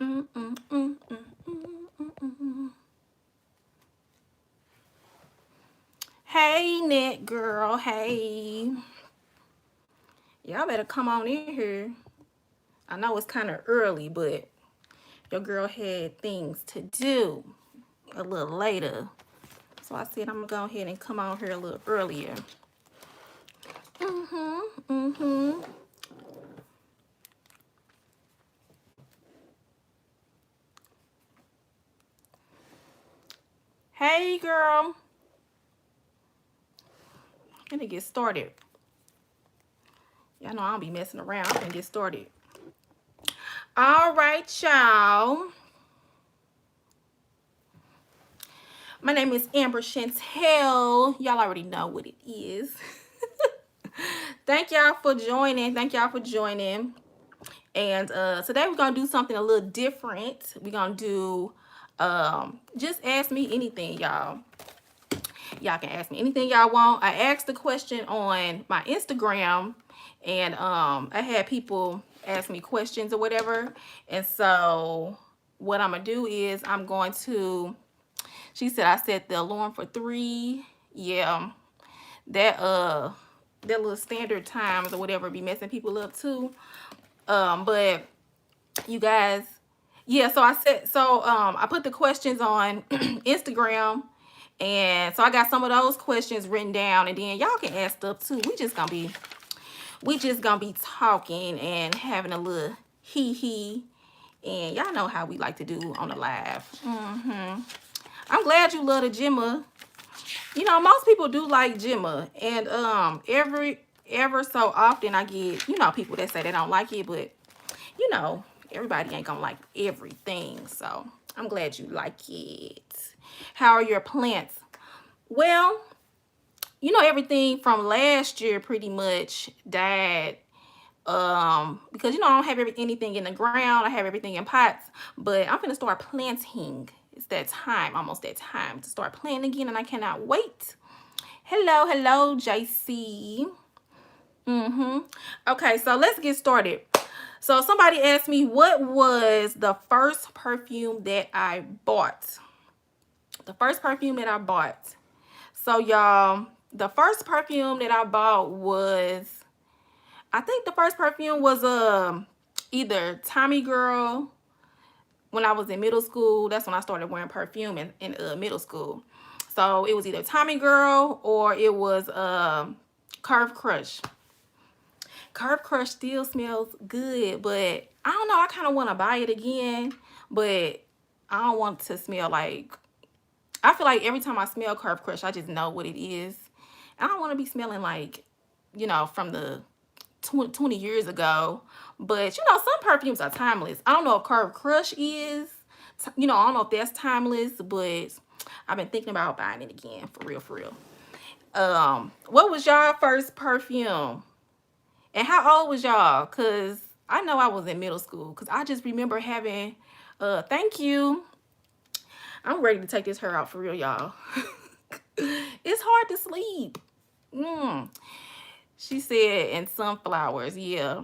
Mm, mm, mm, mm, mm, mm. Hey, Net Girl. Hey. Y'all better come on in here. I know it's kind of early, but your girl had things to do a little later. So I said I'm going to go ahead and come on here a little earlier. Mm-hmm. Mm-hmm. Hey, girl. I'm going to get started. Y'all know I don't be messing around. I'm going to get started. All right, y'all. My name is Amber Chantel. Y'all already know what it is. Thank y'all for joining. Thank y'all for joining. And today we're going to do something a little different. We're going to do just ask me anything, y'all. Y'all can ask me anything y'all want. I asked the question on my Instagram, and I had people ask me questions or whatever. And so what I'm going to do is I'm going to, she said I set the alarm for 3. Yeah, that little standard times or whatever be messing people up too. But you guys, yeah, so I put the questions on Instagram, and so I got some of those questions written down, and then y'all can ask stuff too. We just gonna be talking and having a little hee, and y'all know how we like to do on the live. I'm glad you love the Gemma. You know, most people do like Gemma, and ever so often I get, you know, people that say they don't like it, but you know, everybody ain't gonna like everything. So I'm glad you like it. How are your plants? Well, you know, everything from last year pretty much died. Because you know, I don't have anything in the ground. I have everything in pots, but I'm gonna start planting. It's that time, almost that time to start planting again, and I cannot wait. Hello, JC. Okay, so let's get started. So somebody asked me what was the first perfume that I bought. The first perfume that I bought. So y'all, the first perfume that I bought was, I think the first perfume was either Tommy Girl when I was in middle school. That's when I started wearing perfume in middle school. So it was either Tommy Girl or it was Curve Crush. Curve Crush still smells good, but I don't know. I kind of want to buy it again, but I don't want to smell like, I feel like every time I smell Curve Crush, I just know what it is. I don't want to be smelling like, you know, from the 20 years ago. But, you know, some perfumes are timeless. I don't know if Curve Crush is, you know, I don't know if that's timeless, but I've been thinking about buying it again, for real, for real. What was y'all first perfume? And how old was y'all? Because I know I was in middle school. Because I just remember having, thank you. I'm ready to take this hair out for real, y'all. It's hard to sleep. She said, and sunflowers, yeah.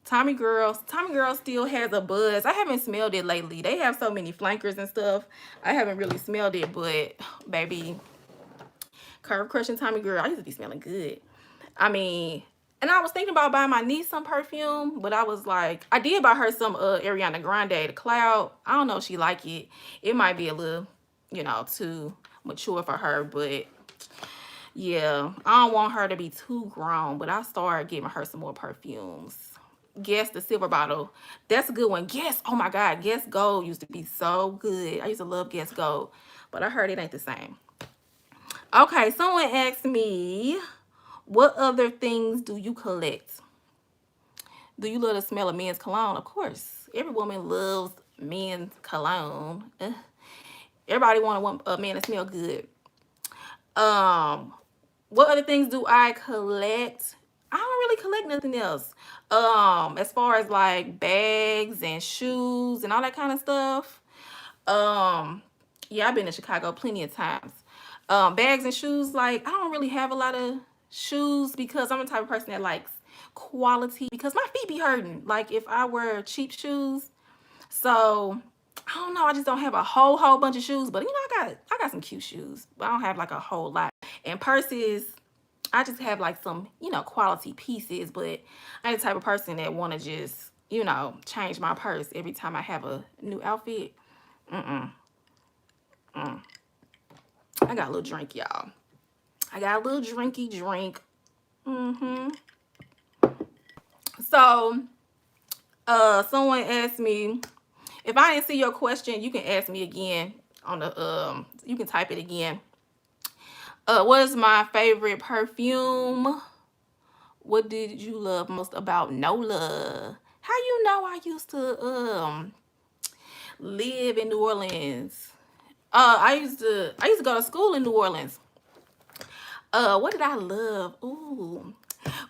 Tommy Girl still has a buzz. I haven't smelled it lately. They have so many flankers and stuff. I haven't really smelled it, but baby, Curve Crush and Tommy Girl, I used to be smelling good. I mean, and I was thinking about buying my niece some perfume, but I was like, I did buy her some Ariana Grande, the Cloud. I don't know if she like it. It might be a little, you know, too mature for her, but yeah, I don't want her to be too grown, but I started giving her some more perfumes. Guess the silver bottle. That's a good one. Guess, oh my God, Guess Gold used to be so good. I used to love Guess Gold, but I heard it ain't the same. Okay, someone asked me, what other things do you collect? Do you love the smell of men's cologne? Of course. Every woman loves men's cologne. Everybody want a man to smell good. What other things do I collect? I don't really collect nothing else. As far as like bags and shoes and all that kind of stuff. Yeah, I've been to Chicago plenty of times. Bags and shoes, like I don't really have a lot of shoes because I'm the type of person that likes quality, because my feet be hurting. Like if I wear cheap shoes, So I don't know. I just don't have a whole bunch of shoes, but you know, I got some cute shoes, but I don't have like a whole lot. And purses, I just have like some, you know, quality pieces, but I'm the type of person that want to just, you know, change my purse every time I have a new outfit. Mm-mm. Mm. I got a little drink, y'all. I got a little drinky drink. Mm-hmm. So, someone asked me, if I didn't see your question, you can ask me again on the, you can type it again. What is my favorite perfume? What did you love most about Nola? How you know I used to live in New Orleans? I used to go to school in New Orleans. What did I love? Ooh.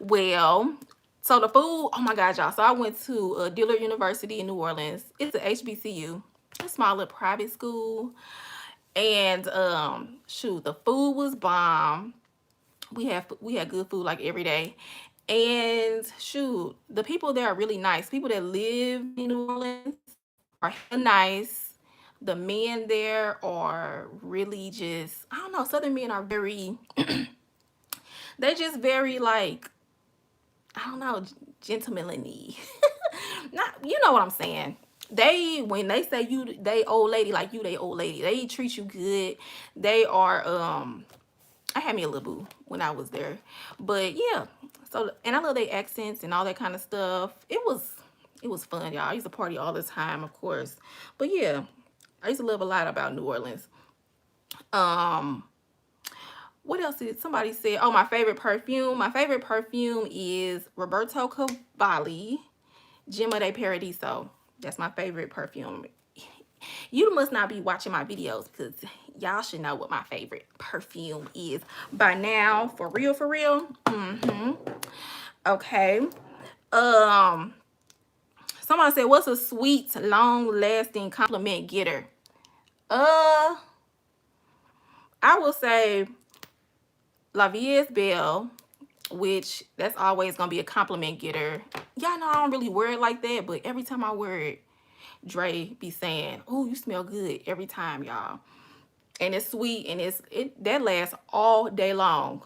Well, so the food, oh my God, y'all. So I went to Dillard University in New Orleans. It's a HBCU, a small little private school. And shoot, the food was bomb. We had good food like every day. And shoot, the people there are really nice. People that live in New Orleans are nice. The men there are really just, I don't know, Southern men are very, they're just very like, I don't know, gentlemanly. Not, you know what I'm saying. They, when they say you, they old lady, like you, they old lady. They treat you good. They are, I had me a little boo when I was there. But yeah, so, and I love their accents and all that kind of stuff. It was fun, y'all. I used to party all the time, of course. But yeah, I used to love a lot about New Orleans. Um, what else did somebody say? Oh, my favorite perfume. My favorite perfume is Roberto Cavalli, Gemma de Paradiso. That's my favorite perfume. You must not be watching my videos because y'all should know what my favorite perfume is by now. For real, for real. Okay. Someone said, what's a sweet, long-lasting compliment getter? I will say La Vie is Belle, which that's always gonna be a compliment getter. Y'all know I don't really wear it like that, but every time I wear it, Dre be saying, "Oh, you smell good," every time, y'all. And it's sweet, and that lasts all day long.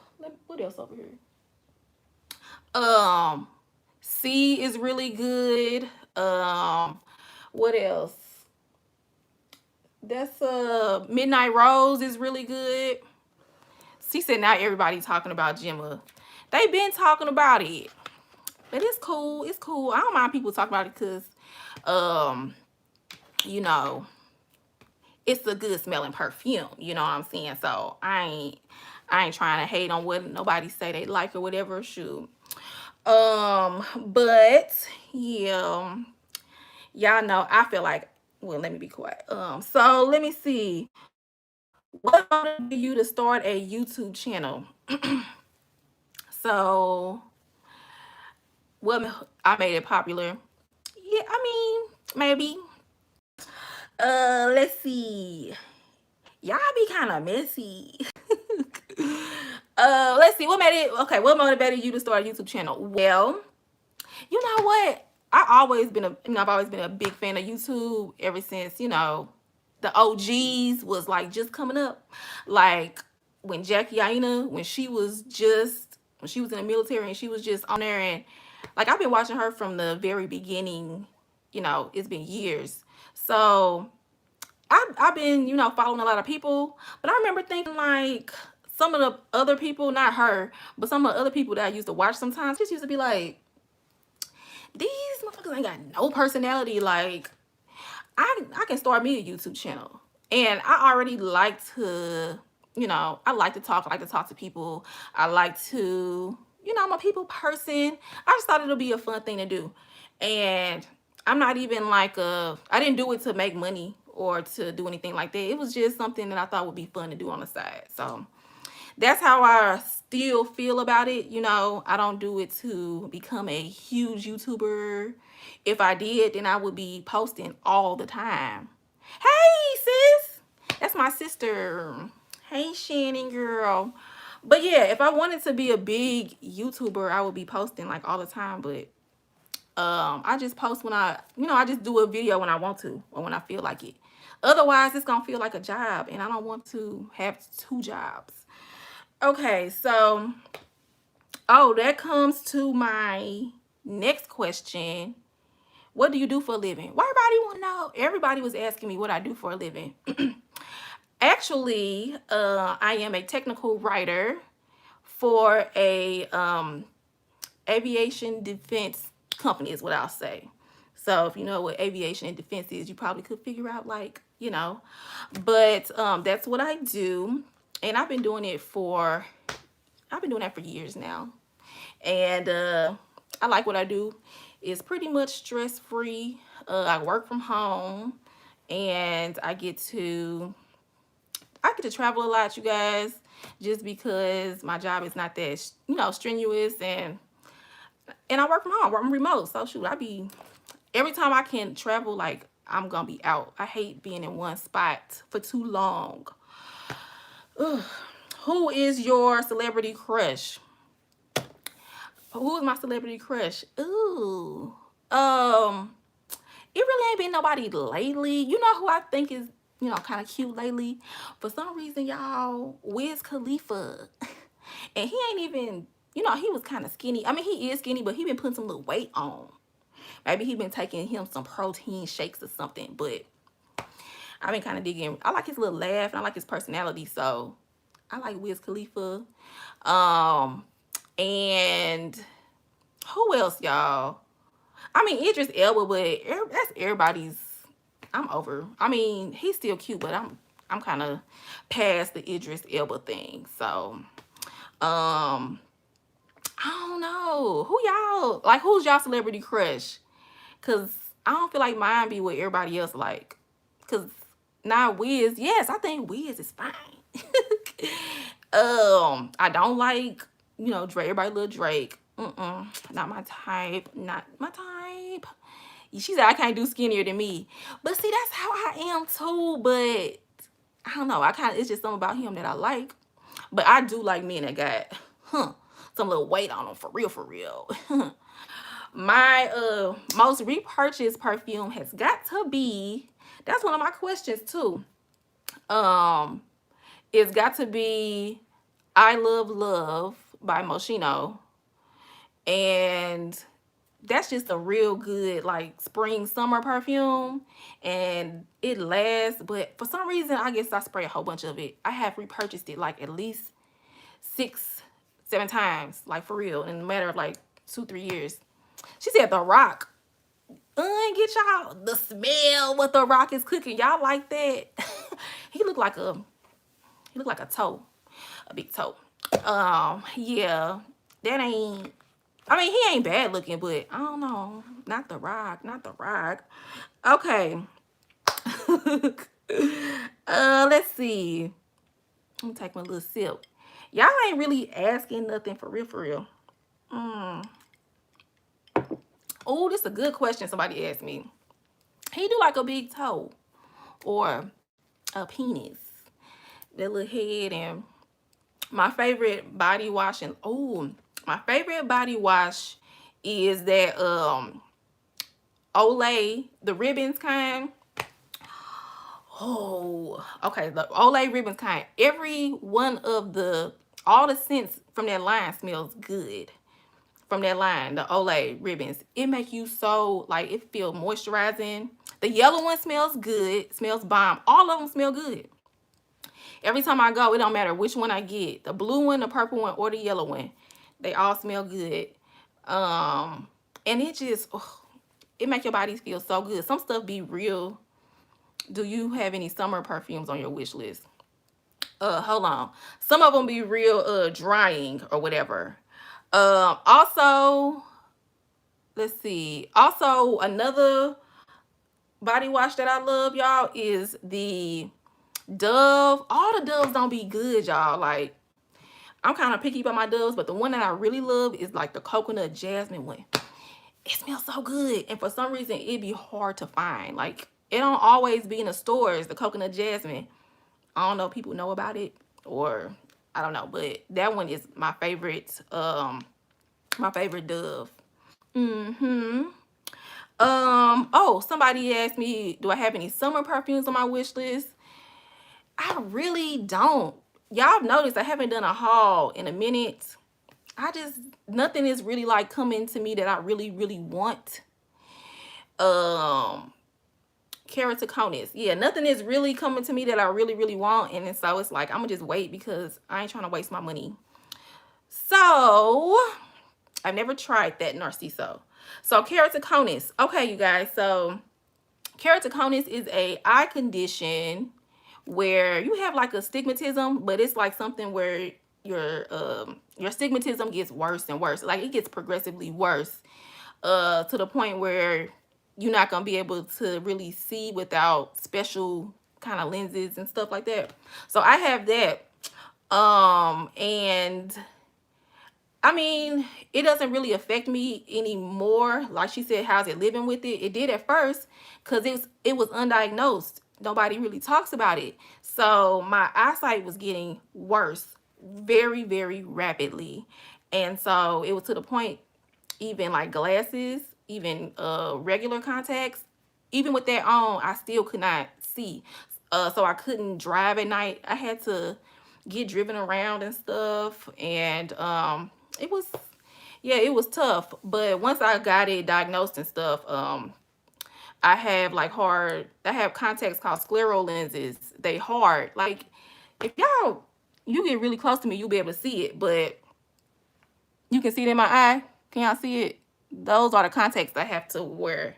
What else over here? C is really good. What else? That's Midnight Rose is really good. She said now everybody talking about Gemma. They been talking about it. But it's cool. It's cool. I don't mind people talking about it because you know, it's a good smelling perfume. You know what I'm saying? So I ain't trying to hate on what nobody say they like or whatever. Shoot. But yeah, y'all know I feel like, well, let me be quiet. So let me see. What motivated you to start a YouTube channel? So what I made it popular? Yeah, I mean, maybe. Let's see. Y'all be kind of messy. Let's see. What made it? Okay, what motivated you to start a YouTube channel? Well, you know what? I've always been a big fan of YouTube ever since, you know, the OGs was like just coming up. Like when Jackie Aina, when she was in the military and she was just on there, and like I've been watching her from the very beginning, you know, it's been years. So I've been, you know, following a lot of people, but I remember thinking like some of the other people, not her, but some of the other people that I used to watch sometimes, just used to be like, these motherfuckers ain't got no personality. Like, I can start me a YouTube channel. And I already like to, you know, I like to talk. I like to talk to people. I like to, you know, I'm a people person. I just thought it'll be a fun thing to do. And I'm not even like I didn't do it to make money or to do anything like that. It was just something that I thought would be fun to do on the side. So that's how I still feel about it. You know, I don't do it to become a huge YouTuber. If I did, then I would be posting all the time. Hey, sis. That's my sister. Hey, Shannon, girl. But yeah, if I wanted to be a big YouTuber, I would be posting like all the time. But I just post when I just do a video when I want to or when I feel like it. Otherwise, it's gonna feel like a job, and I don't want to have 2 jobs. Okay, so that comes to my next question. What do you do for a living? Why everybody want to know? Everybody was asking me what I do for a living. Actually, I am a technical writer for a aviation defense company is what I'll say. So if you know what aviation and defense is, you probably could figure out, like, but that's what I do. And I've been doing that for years now. And I like what I do. It's pretty much stress-free. I work from home, and I get to travel a lot, you guys, just because my job is not that strenuous, and I work from home. I'm remote, so shoot, every time I can travel, like, I'm gonna be out. I hate being in one spot for too long. Ugh. Who is your celebrity crush? Who is my celebrity crush? Ooh. It really ain't been nobody lately. You know who I think is, kind of cute lately? For some reason, y'all, Wiz Khalifa. And he ain't even, he was kind of skinny. I mean, he is skinny, but he been putting some little weight on. Maybe he been taking him some protein shakes or something, but I've been kind of digging. I like his little laugh, and I like his personality, so I like Wiz Khalifa. And who else, y'all? I mean, Idris Elba, but that's everybody's. I'm over. I mean, he's still cute, but I'm kind of past the Idris Elba thing. So, I don't know. Who y'all like? Who's y'all celebrity crush? Cause I don't feel like mine be what everybody else like. Cause now Wiz, yes, I think Wiz is fine. I don't like, Drake. Everybody love Drake. Not my type. Not my type. She said I can't do skinnier than me. But see, that's how I am too. But I don't know. It's just something about him that I like. But I do like men that got some little weight on them, for real, for real. My most repurchased perfume has got to be, that's one of my questions too. It's got to be I Love Love by Moschino. And that's just a real good, like, spring summer perfume, and it lasts. But for some reason, I guess I spray a whole bunch of it. I have repurchased it like at least 6-7 times, like, for real, in a matter of like 2-3 years. She said The Rock. Get y'all the smell what The Rock is cooking. Y'all like that? He looked like a toe, a big toe. Yeah, that ain't. I mean, he ain't bad looking, but I don't know. Not The Rock. Not The Rock. Okay. Let's see. Let me take my little sip. Y'all ain't really asking nothing for real, for real. Oh, this is a good question somebody asked me. He do like a big toe or a penis. That little head. And my favorite body wash, and my favorite body wash is that Olay, the ribbons kind. Oh, okay, the Olay ribbons kind. Every one of all the scents from that line smells good. From that line, the Olay ribbons, it make you so, like, it feel moisturizing. The yellow one smells good, smells bomb. All of them smell good. Every time I go, it don't matter which one I get. The blue one, the purple one, or the yellow one. They all smell good. And it just, it make your body feel so good. Some stuff be real. Do you have any summer perfumes on your wish list? Hold on. Some of them be real drying or whatever. Also, let's see. Also, another body wash that I love, y'all, is the Dove. All the Doves don't be good, y'all. Like, I'm kind of picky about my Doves, but the one that I really love is like the coconut jasmine one. It smells so good, and for some reason it be hard to find. Like, it don't always be in the stores, the coconut jasmine. I don't know if people know about it, or I don't know, but that one is my favorite. My favorite Dove. Oh, somebody asked me, do I have any summer perfumes on my wish list? I really don't. Y'all noticed I haven't done a haul in a minute. Nothing is really like coming to me that I really, really want. Keratoconus. Yeah, nothing is really coming to me that I really, really want. And so it's like, I'm gonna just wait because I ain't trying to waste my money. So I've never tried that Narciso. So keratoconus. Okay, you guys. So keratoconus is a eye condition where you have like astigmatism, but it's like something where your astigmatism gets worse and worse. Like it gets progressively worse to the point where you're not gonna be able to really see without special kind of lenses and stuff like that. So I have that. And I mean, it doesn't really affect me anymore. Like she said, how's it living with it? It did at first because it was undiagnosed. Nobody really talks about it. So my eyesight was getting worse very, very rapidly. And so it was to the point, even like glasses, even regular contacts, even with that on, I still could not see. So I couldn't drive at night. I had to get driven around and stuff. And it was, yeah, it was tough. But once I got it diagnosed and stuff, I have contacts called scleral lenses. They hard. Like if you get really close to me, you'll be able to see it. But you can see it in my eye. Can y'all see it? Those are the contacts I have to wear.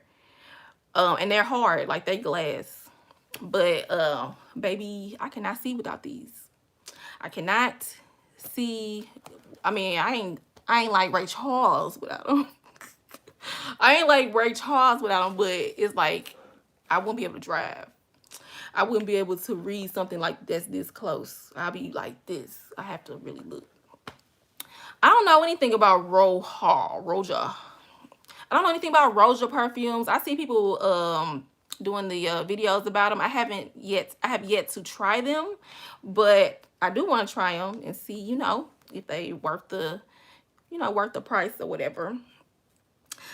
And they're hard, like they glass. But baby, I cannot see without these. I cannot see. I mean, I ain't like Ray Charles without them. I ain't like Ray Charles without them, but it's like I won't be able to drive. I wouldn't be able to read something like that's this close. I'll be like this. I have to really look. I don't know anything about Roja. I don't know anything about Roja perfumes. I see people doing the videos about them. I have yet to try them, but I do want to try them and see, if they worth the price or whatever.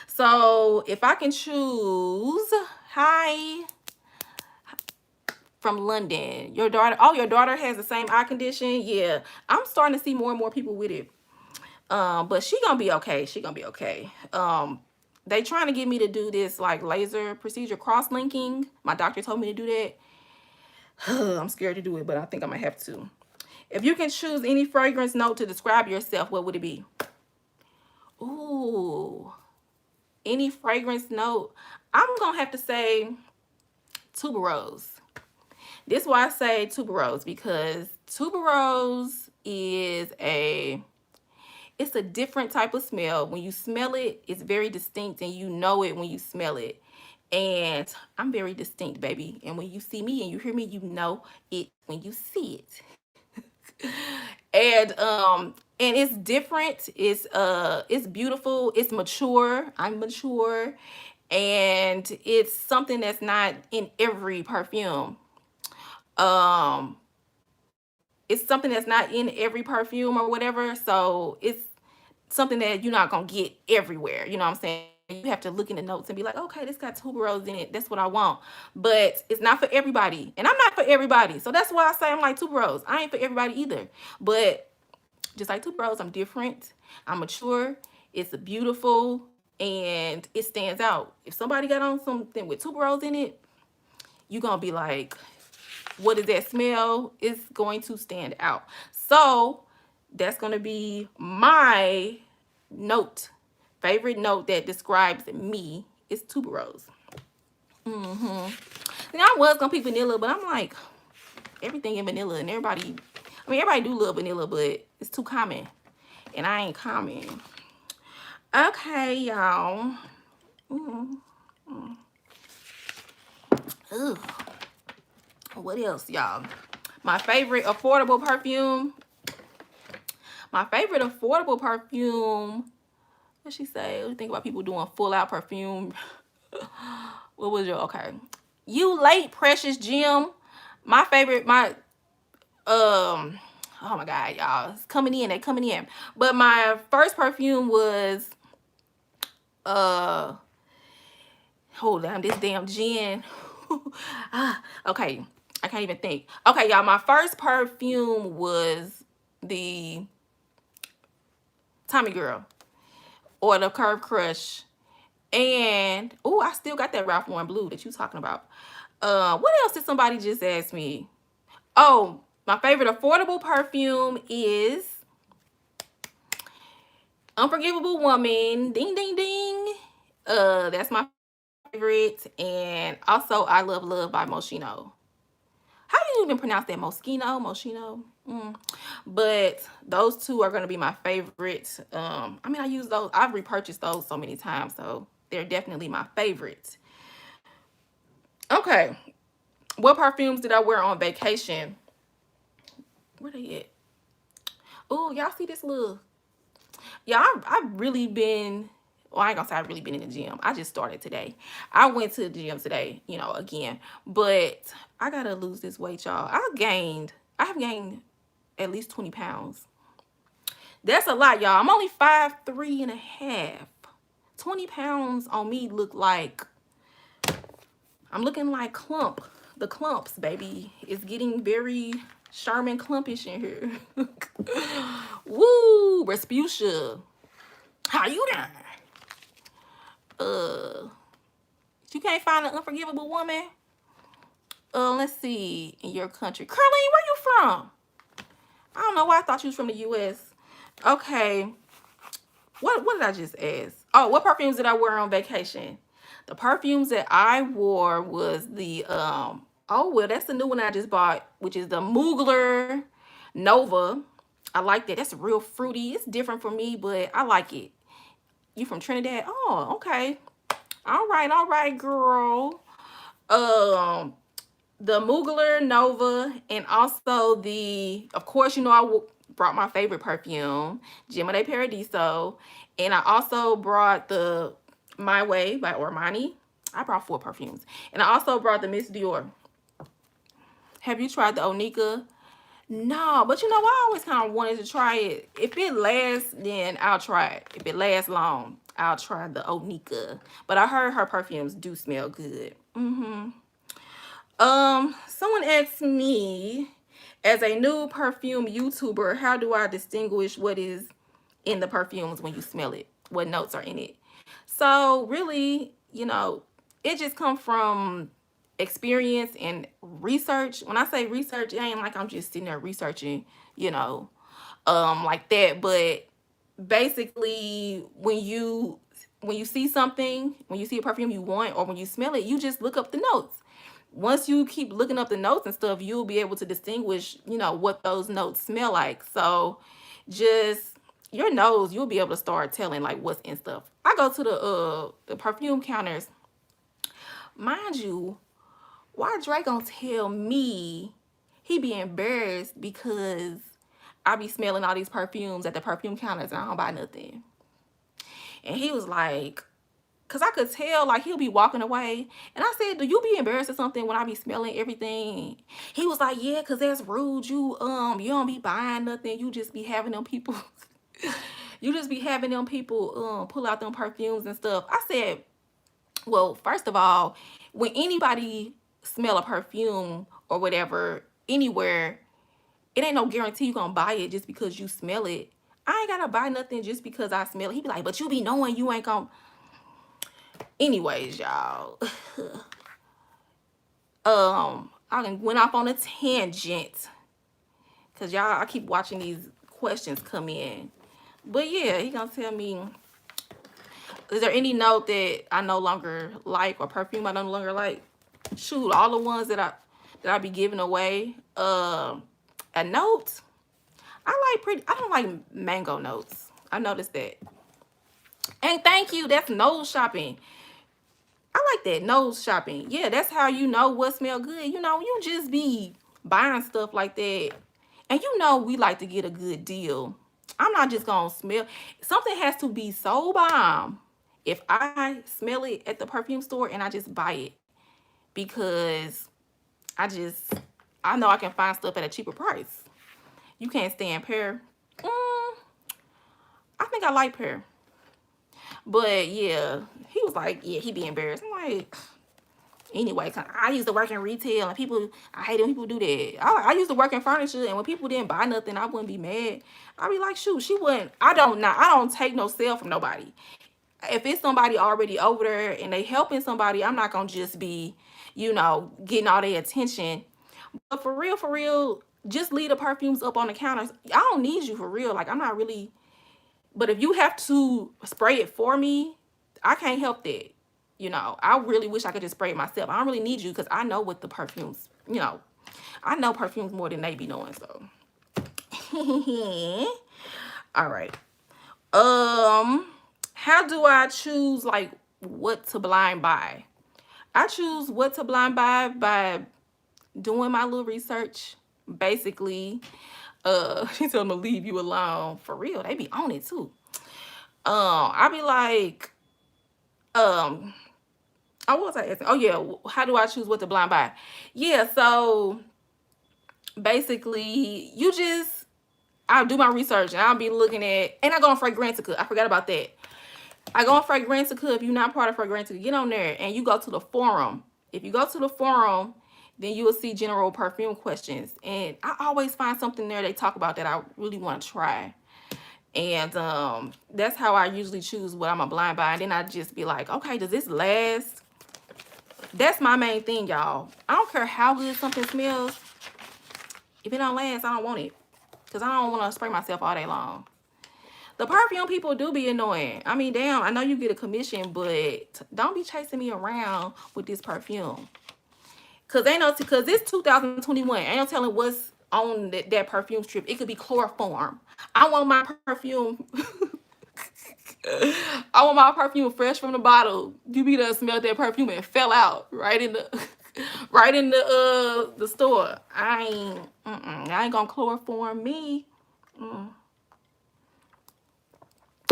So if I can choose, hi, from London, your daughter has the same eye condition. Yeah, I'm starting to see more and more people with it. But she gonna be okay. She gonna be okay. They trying to get me to do this like laser procedure, cross-linking. My doctor told me to do that. I'm scared to do it, but I think I might have to. If you can choose any fragrance note to describe yourself, what would it be? Ooh, any fragrance note. I'm gonna have to say tuberose. This is why I say tuberose, because tuberose is it's a different type of smell. When you smell it, it's very distinct, and you know it when you smell it. And I'm very distinct, baby. And when you see me and you hear me, you know it when you see it. And it's different. It's beautiful. It's mature. I'm mature. And it's something that's not in every perfume. It's something that's not in every perfume or whatever. So it's something that you're not gonna get everywhere. You know what I'm saying? You have to look in the notes and be like, okay, this got tuberose in it. That's what I want. But it's not for everybody. And I'm not for everybody. So that's why I say I'm like tuberose. I ain't for everybody either. But just like tuberose, I'm different. I'm mature. It's beautiful. And it stands out. If somebody got on something with tuberose in it, you're going to be like, what is that smell? It's going to stand out. So that's going to be my favorite note that describes me is tuberose. And I was going to pick vanilla, but I'm like, everything in vanilla, and everybody do love vanilla, but it's too common. And I ain't common. Okay, y'all. Ugh. What else, y'all? My favorite affordable perfume. What she say? What do you think about people doing full out perfume? What was your okay? You late, precious gem. My favorite, oh my god, y'all. It's coming in, they coming in. But my first perfume was Hold on, this damn gin. Okay, I can't even think. Okay, y'all, my first perfume was the Tommy Girl or the Curve Crush. And, oh, I still got that Ralph Lauren Blue that you talking about. What else did somebody just ask me? Oh, my favorite affordable perfume is Unforgivable Woman. Ding, ding, ding. That's my favorite. And also, I Love Love by Moschino. How do you even pronounce that? Moschino? But those two are going to be my favorite. I mean, I use those. I've repurchased those so many times, so they're definitely my favorite. Okay. What perfumes did I wear on vacation? Where they at? Oh, y'all see this little... Yeah, I've really been... Well, I ain't gonna say I've really been in the gym. I just started today. I went to the gym today, you know, again. But I gotta lose this weight, y'all. I have gained at least 20 pounds. That's a lot, y'all. I'm only 5'3.5". 20 pounds on me look like... I'm looking like Clump. The Clumps, baby. It's getting very Sherman Clumpish in here. Woo! Respucia. How you doing? You can't find an Unforgivable Woman? Let's see. In your country. Curly, where you from? I don't know why I thought you was from the U.S. Okay. What did I just ask? Oh, what perfumes did I wear on vacation? The perfumes that I wore was the oh well, that's the new one I just bought, which is the Mugler Nova. I like that. That's real fruity. It's different for me, but I like it. You from Trinidad? Oh, okay. All right, girl. The Mugler Nova, and also the, of course, you know, I brought my favorite perfume, Gemma de Paradiso, and I also brought the My Way by Armani. I brought 4 perfumes, and I also brought the Miss Dior. Have you tried the Onika? No, but you know, I always kind of wanted to try it. If it lasts, then I'll try it. If it lasts long, I'll try the Onika. But I heard her perfumes do smell good. Someone asked me, as a new perfume YouTuber, how do I distinguish what is in the perfumes when you smell it? What notes are in it? So really, you know, it just comes from experience and research. When I say research, it ain't like I'm just sitting there researching, you know, like that. But basically, when you see something, when you see a perfume you want, or when you smell it, you just look up the notes. Once you keep looking up the notes and stuff, you'll be able to distinguish, you know, what those notes smell like. So just your nose, you'll be able to start telling like what's in stuff. I go to the perfume counters. Mind you, why Drake gonna tell me he be embarrassed because I be smelling all these perfumes at the perfume counters and I don't buy nothing? And he was like, because I could tell, like, he'll be walking away. And I said, do you be embarrassed or something when I be smelling everything? He was like, yeah, because that's rude. You don't be buying nothing. You just be having them people... you just be having them people pull out them perfumes and stuff. I said, well, first of all, when anybody smell a perfume or whatever, anywhere, it ain't no guarantee you gonna buy it just because you smell it. I ain't gotta buy nothing just because I smell it. He be like, but you be knowing you ain't gonna... Anyways, y'all, I went off on a tangent because y'all, I keep watching these questions come in. But yeah, he gonna tell me, is there any note that I no longer like, or perfume I no longer like? Shoot, all the ones that I be giving away. A note, I don't like mango notes. I noticed that. And thank you, that's nose shopping. I like that, nose shopping. Yeah, that's how you know what smell good. You know, you just be buying stuff like that. And you know we like to get a good deal. I'm not just gonna smell. Something has to be so bomb if I smell it at the perfume store and I just buy it. Because I know I can find stuff at a cheaper price. You can't stand pear. I think I like pear. But yeah, he was like, yeah, he be embarrassed. I'm like, anyway, I used to work in retail, and people, I hate when people do that. I used to work in furniture, and when people didn't buy nothing, I wouldn't be mad. I'd be like, shoot, she wouldn't. I don't take no sale from nobody. If it's somebody already over there and they helping somebody, I'm not gonna just be, you know, getting all their attention. But for real, just leave the perfumes up on the counters. I don't need you for real. Like, I'm not really. But if you have to spray it for me, I can't help that. You know, I really wish I could just spray it myself. I don't really need you because I know what the perfumes, you know, I know perfumes more than they be knowing. So, all right. How do I choose like what to blind buy? I choose what to blind buy by doing my little research. Basically, she told me to leave you alone. For real, they be on it too. I be like, what was I asking? Oh yeah, how do I choose what to blind buy? Yeah, so basically, I'll do my research and I'll be looking at, and I go on Fragrantica. I forgot about that. I go on Fragrantica. If you're not part of Fragrantica, get on there and you go to the forum. If you go to the forum, then you will see general perfume questions. And I always find something there they talk about that I really want to try. And that's how I usually choose what I'm a blind buy. And then I just be like, okay, does this last? That's my main thing, y'all. I don't care how good something smells. If it don't last, I don't want it. Because I don't want to spray myself all day long. The perfume people do be annoying. I mean, damn, I know you get a commission, but don't be chasing me around with this perfume. Because it's 2021. Ain't no telling what's on that perfume strip. It could be chloroform. I want my perfume. I want my perfume fresh from the bottle. You be done smelled that perfume and fell out right in the the store. I ain't gonna chloroform me.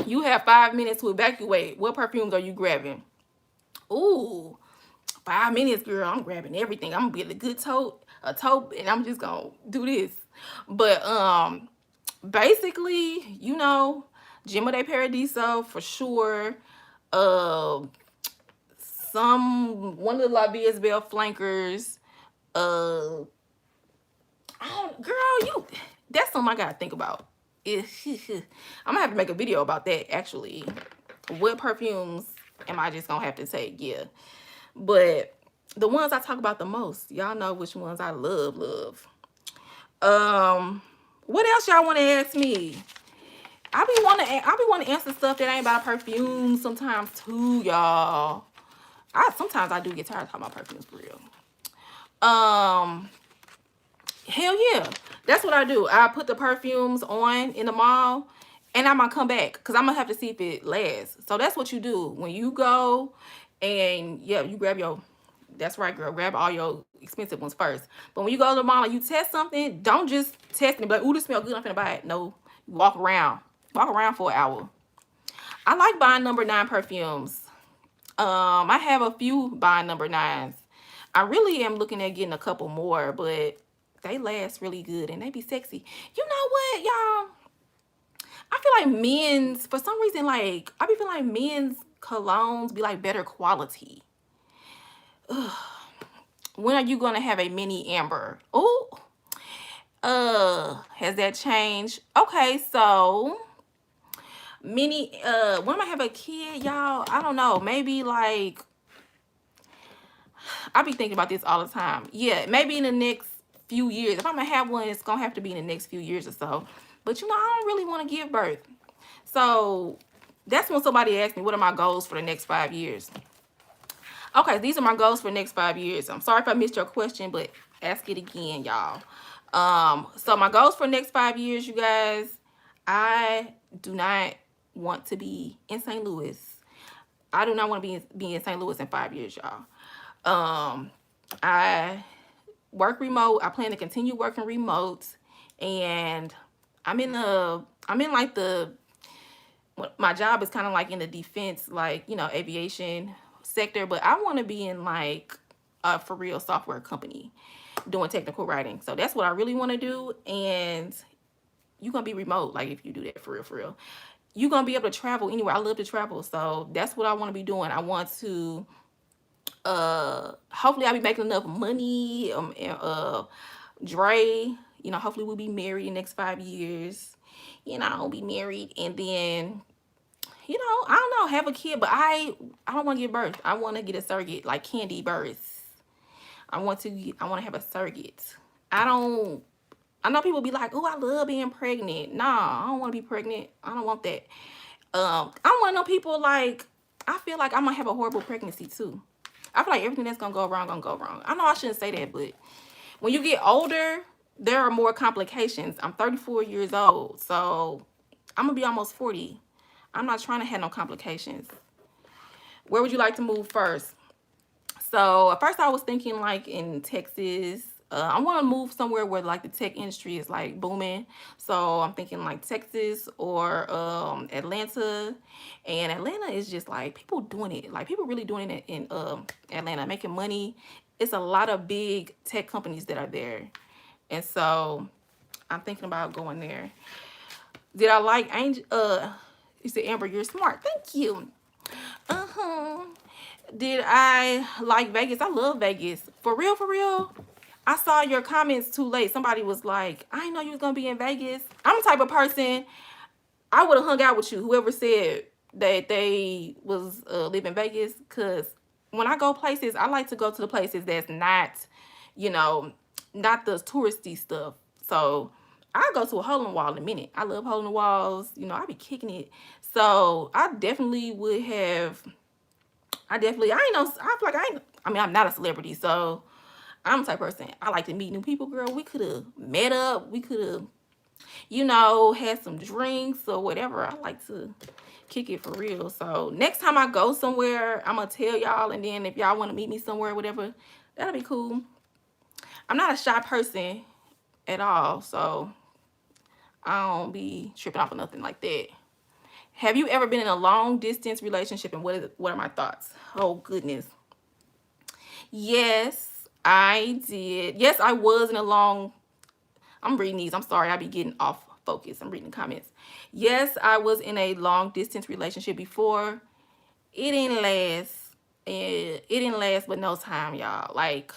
You have 5 minutes to evacuate. What perfumes are you grabbing? Ooh, 5 minutes, girl. I'm grabbing everything. I'm gonna get a good tote, and I'm just gonna do this. But basically, you know, Gemma de Paradiso for sure. One of the La Vie Belle flankers. That's something I gotta think about. I'm gonna have to make a video about that actually. What perfumes am I just gonna have to take? Yeah. But the ones I talk about the most, y'all know which ones I love. What else y'all want to ask me? I be want to answer stuff that ain't about perfume sometimes too, y'all. Sometimes I do get tired of talking about perfumes for real. Hell yeah, that's what I do. I put the perfumes on in the mall, and I'm gonna come back because I'm gonna have to see if it lasts. So that's what you do when you go, and yeah, you grab your. That's right, girl. Grab all your expensive ones first. But when you go to the mall and you test something, don't just test it and be like, ooh, this smells good, I'm finna buy it. No, walk around for an hour. I like buying number 9 perfumes. I have a few buying number 9s. I really am looking at getting a couple more, but they last really good and they be sexy. You know what, y'all? I feel like men's, for some reason, like, I be feeling like men's colognes be like better quality. Ugh. When are you gonna have a mini amber? Oh, has that changed? Okay, so mini, when am I have a kid, y'all? I don't know. Maybe like, I be thinking about this all the time. Yeah, maybe in the next few years. If I'm gonna have one, it's gonna have to be in the next few years or so. But you know, I don't really want to give birth. So that's when somebody asked me, what are my goals for the next 5 years? Okay, these are my goals for the next 5 years. I'm sorry if I missed your question, but ask it again, y'all. So my goals for the next 5 years, you guys, I do not want to be in St. Louis. I do not want to be in St. Louis in 5 years, y'all. I work remote. I plan to continue working remote, and my job is kind of like in the defense, like, you know, aviation sector, but I want to be in like a for real software company doing technical writing. So that's what I really want to do. And you're gonna be remote, like, if you do that for real. you're gonna be able to travel anywhere. I love to travel, so that's what I want to be doing. I want to hopefully I'll be making enough money. And Dre, you know, hopefully we'll be married in the next 5 years. You know, I'll be married, and then, you know, I don't know, have a kid, but I don't want to give birth. I want to get a surrogate, like Candy birth. I want to have a surrogate. I know people be like, oh, I love being pregnant. Nah, I don't want to be pregnant. I don't want that. I don't want to know people like, I feel like I'm going to have a horrible pregnancy too. I feel like everything that's going to go wrong, going to go wrong. I know I shouldn't say that, but when you get older, there are more complications. I'm 34 years old, so I'm going to be almost 40. I'm not trying to have no complications. Where would you like to move first? So at first I was thinking like in Texas. I want to move somewhere where like the tech industry is like booming. So I'm thinking like Texas or Atlanta. And Atlanta is just like people doing it. Like people really doing it in Atlanta, making money. It's a lot of big tech companies that are there. And so I'm thinking about going there. Did I like Angel? You said, Amber, you're smart. Thank you. Did I like Vegas? I love Vegas. For real, for real. I saw your comments too late. Somebody was like, I didn't know you was going to be in Vegas. I'm the type of person, I would have hung out with you, whoever said that they was live in Vegas. Because when I go places, I like to go to the places that's not, you know, not the touristy stuff. So I'll go to a hole in the wall in a minute. I love hole in the walls. You know, I be kicking it. So I definitely would have... I ain't know, I feel like I'm not a celebrity, so I'm the type of person, I like to meet new people, girl. We could have met up. We could have, you know, had some drinks or whatever. I like to kick it for real. So next time I go somewhere, I'm going to tell y'all, and then if y'all want to meet me somewhere, whatever, that'll be cool. I'm not a shy person at all, so I don't be tripping off or nothing like that. Have you ever been in a long distance relationship, and what are my thoughts? Oh, goodness. Yes, I did. Yes, I was in a long... I'm reading these. I'm sorry. I be getting off focus. I'm reading the comments. Yes, I was in a long distance relationship before. It didn't last. It didn't last but no time, y'all. Like,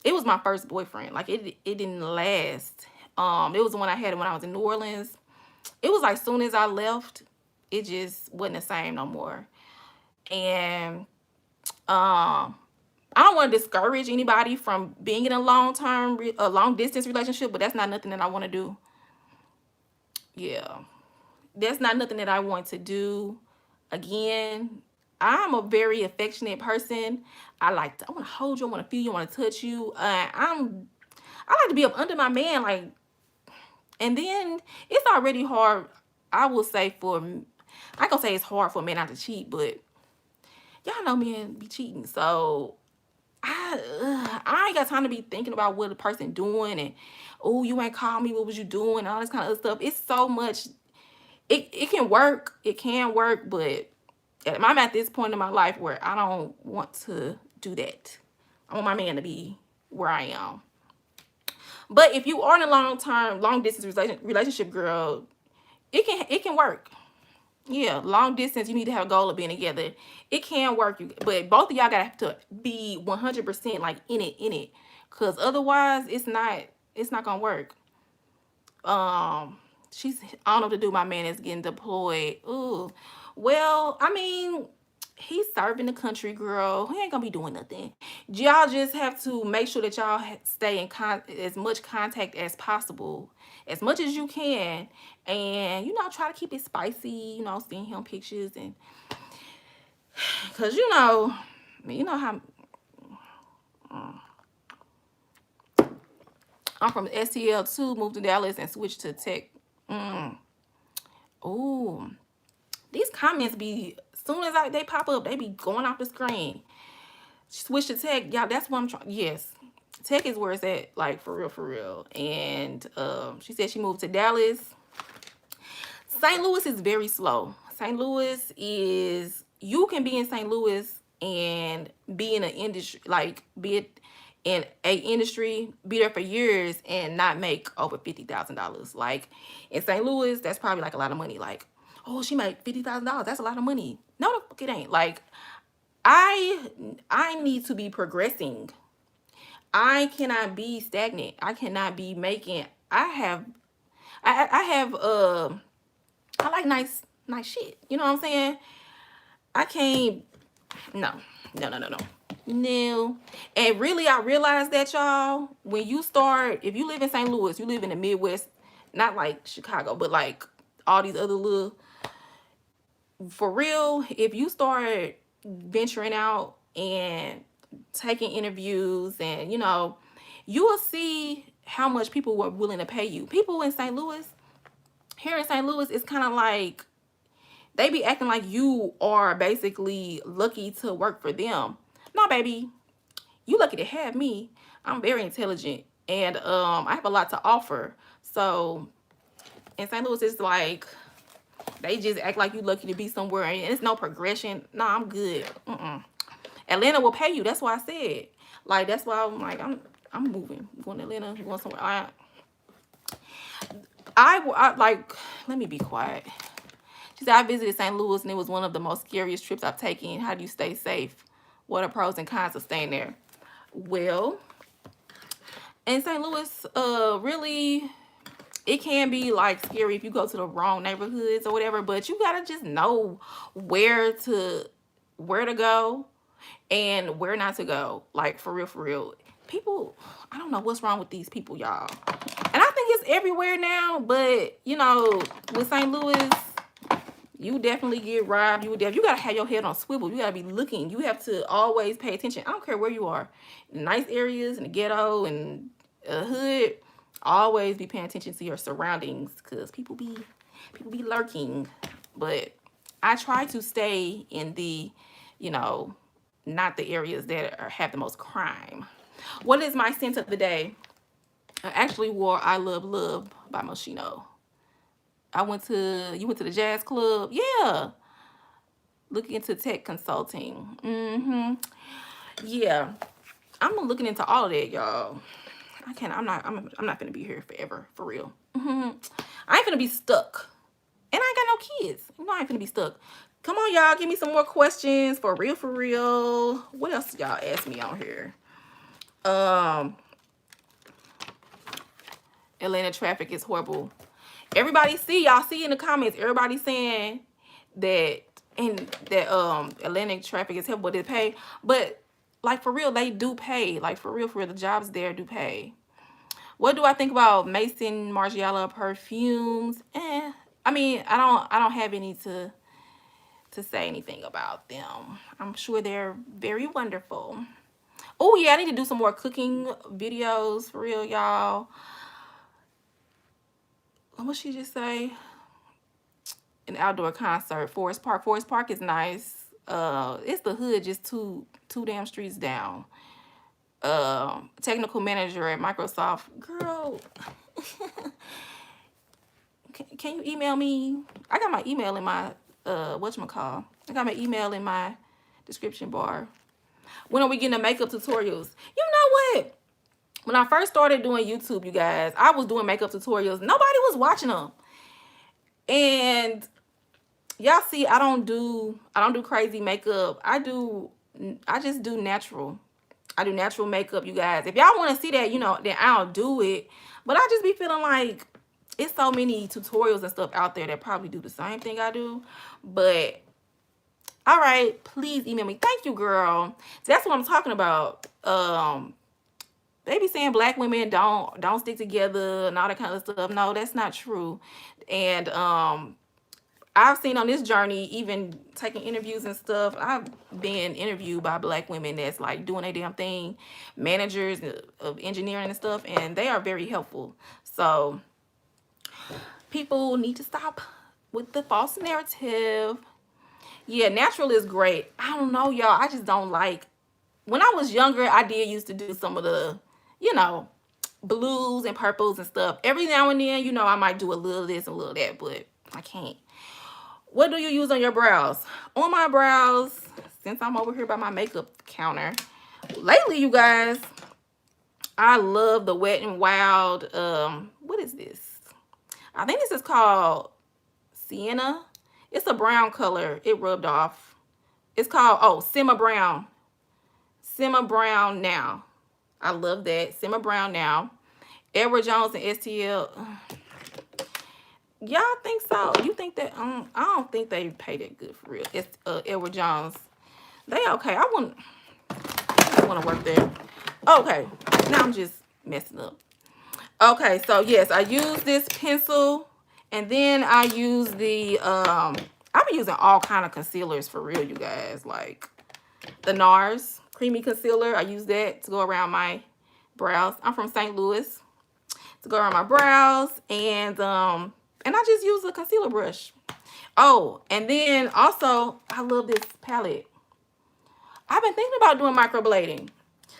it was my first boyfriend. Like, it didn't last. It was the one I had when I was in New Orleans. It was like soon as I left, it just wasn't the same no more. And I don't want to discourage anybody from being in a long distance relationship, but that's not nothing that I want to do. Yeah, that's not nothing that I want to do. Again, I'm a very affectionate person. I want to hold you, I want to feel you, I want to touch you. I like to be up under my man, like, and then it's already hard. I will say I can say it's hard for a man not to cheat, but y'all know men be cheating, so I ain't got time to be thinking about what a person doing and, oh, you ain't called me, what was you doing, and all this kind of stuff. It's so much. It can work. It can work, but I'm at this point in my life where I don't want to do that. I want my man to be where I am. But if you are in a long distance relationship, girl, it can work. Yeah, long distance, you need to have a goal of being together. It can work, but both of y'all got to be 100% like in it, because otherwise it's not gonna work. I don't know what to do. My man is getting deployed. Ooh, well, I mean, he's serving the country, girl. He ain't gonna be doing nothing. Y'all just have to make sure that y'all stay in as much contact as possible, as much as you can, and you know, try to keep it spicy. You know, seeing him pictures, and because you know how I'm from STL2, moved to Dallas, and switched to tech. Ooh, these comments be, as soon as they pop up, they be going off the screen. Switch to tech, y'all. That's what I'm trying. Yes, tech is where it's at, like, for real, for real. And she said she moved to Dallas. St. Louis is very slow. St. Louis is, you can be in St. Louis and be in an industry, like, be it in a industry, be there for years and not make over $50,000. Like, in St. Louis, that's probably like a lot of money. Like, oh, she made $50,000. That's a lot of money. No, the fuck it ain't. Like, I need to be progressing. I cannot be stagnant. I cannot be making. I like nice shit. You know what I'm saying? I can't. No, no, no, no, no. No. And really, I realized that, y'all, when you start, if you live in St. Louis, you live in the Midwest, not like Chicago, but like all these other little, for real, if you start venturing out and taking interviews and, you know, you will see how much people were willing to pay you. People in St. Louis, here in St. Louis, it's kind of like, they be acting like you are basically lucky to work for them. No, baby, you lucky to have me. I'm very intelligent and I have a lot to offer. So in St. Louis, it's like they just act like you lucky to be somewhere and it's no progression. No, I'm good. Atlanta will pay you. That's why I said. Like, that's why I'm like, I'm moving. I'm going to Atlanta. I'm going somewhere. I like, let me be quiet. She said, I visited St. Louis and it was one of the most scariest trips I've taken. How do you stay safe? What are pros and cons of staying there? Well, in St. Louis, really, it can be like scary if you go to the wrong neighborhoods or whatever, but you gotta just know where to go and where not to go. Like, for real. People, I don't know what's wrong with these people, y'all. And I think it's everywhere now, but you know, with St. Louis, you definitely get robbed. You gotta have your head on swivel. You gotta be looking. You have to always pay attention. I don't care where you are. In nice areas, in the ghetto, and a hood, always be paying attention to your surroundings, because people be lurking. But I try to stay in the, you know, not the areas that have the most crime. What is my scent of the day? I actually wore I Love Love by Moschino. You went to the jazz club? Yeah. Look into tech consulting. Yeah. I'm looking into all of that, y'all. I'm not gonna be here forever, for real. I ain't gonna be stuck. And I ain't got no kids. You know I ain't gonna be stuck. Come on, y'all. Give me some more questions. For real. What else y'all ask me on here? Atlanta traffic is horrible. Everybody y'all see in the comments, everybody saying that Atlantic traffic is horrible, they pay. But like, for real, they do pay. Like, for real, the jobs there do pay. What do I think about Mason Margiela perfumes? I mean, I don't have any to say anything about them. I'm sure they're very wonderful. Oh yeah, I need to do some more cooking videos, for real, y'all. What she just say? An outdoor concert, Forest Park. Forest Park is nice. It's the hood, just two damn streets down. Technical manager at Microsoft. Girl, can you email me? I got my email in my whatchamacall. I got my email in my description bar. When are we getting the makeup tutorials? You know what? When I first started doing YouTube, you guys, I was doing makeup tutorials. Nobody was watching them. And y'all see, I don't do crazy makeup. I just do natural. I do natural makeup, you guys. If y'all want to see that, you know, then I'll do it. But I just be feeling like it's so many tutorials and stuff out there that probably do the same thing I do. But all right, please email me. Thank you, girl. So that's what I'm talking about. They be saying black women don't stick together and all that kind of stuff. No, that's not true. And I've seen on this journey, even taking interviews and stuff, I've been interviewed by black women that's like doing a damn thing, managers of engineering and stuff, and they are very helpful. So people need to stop with the false narrative. Yeah, natural is great. I don't know, y'all. I just don't like. When I was younger, I did used to do some of the, you know, blues and purples and stuff. Every now and then, you know, I might do a little this and a little that, but I can't. What do you use on your brows? On my brows, since I'm over here by my makeup counter, lately, you guys, I love the Wet n Wild. What is this? I think this is called Sienna. It's a brown color. It rubbed off. It's called, oh, Simmer Brown. Simmer Brown Now. I love that. Simmer Brown Now. Edward Jones and STL. Y'all think so? You think that? I don't think they paid it good for real. It's Edward Jones. They okay. I want to work there. Okay. Now I'm just messing up. Okay, so yes, I use this pencil, and then I use the I've been using all kind of concealers for real, you guys. Like the NARS creamy concealer. I use that to go around my brows. I'm from St. Louis. To go around my brows, and I just use a concealer brush. Oh, and then also I love this palette. I've been thinking about doing microblading.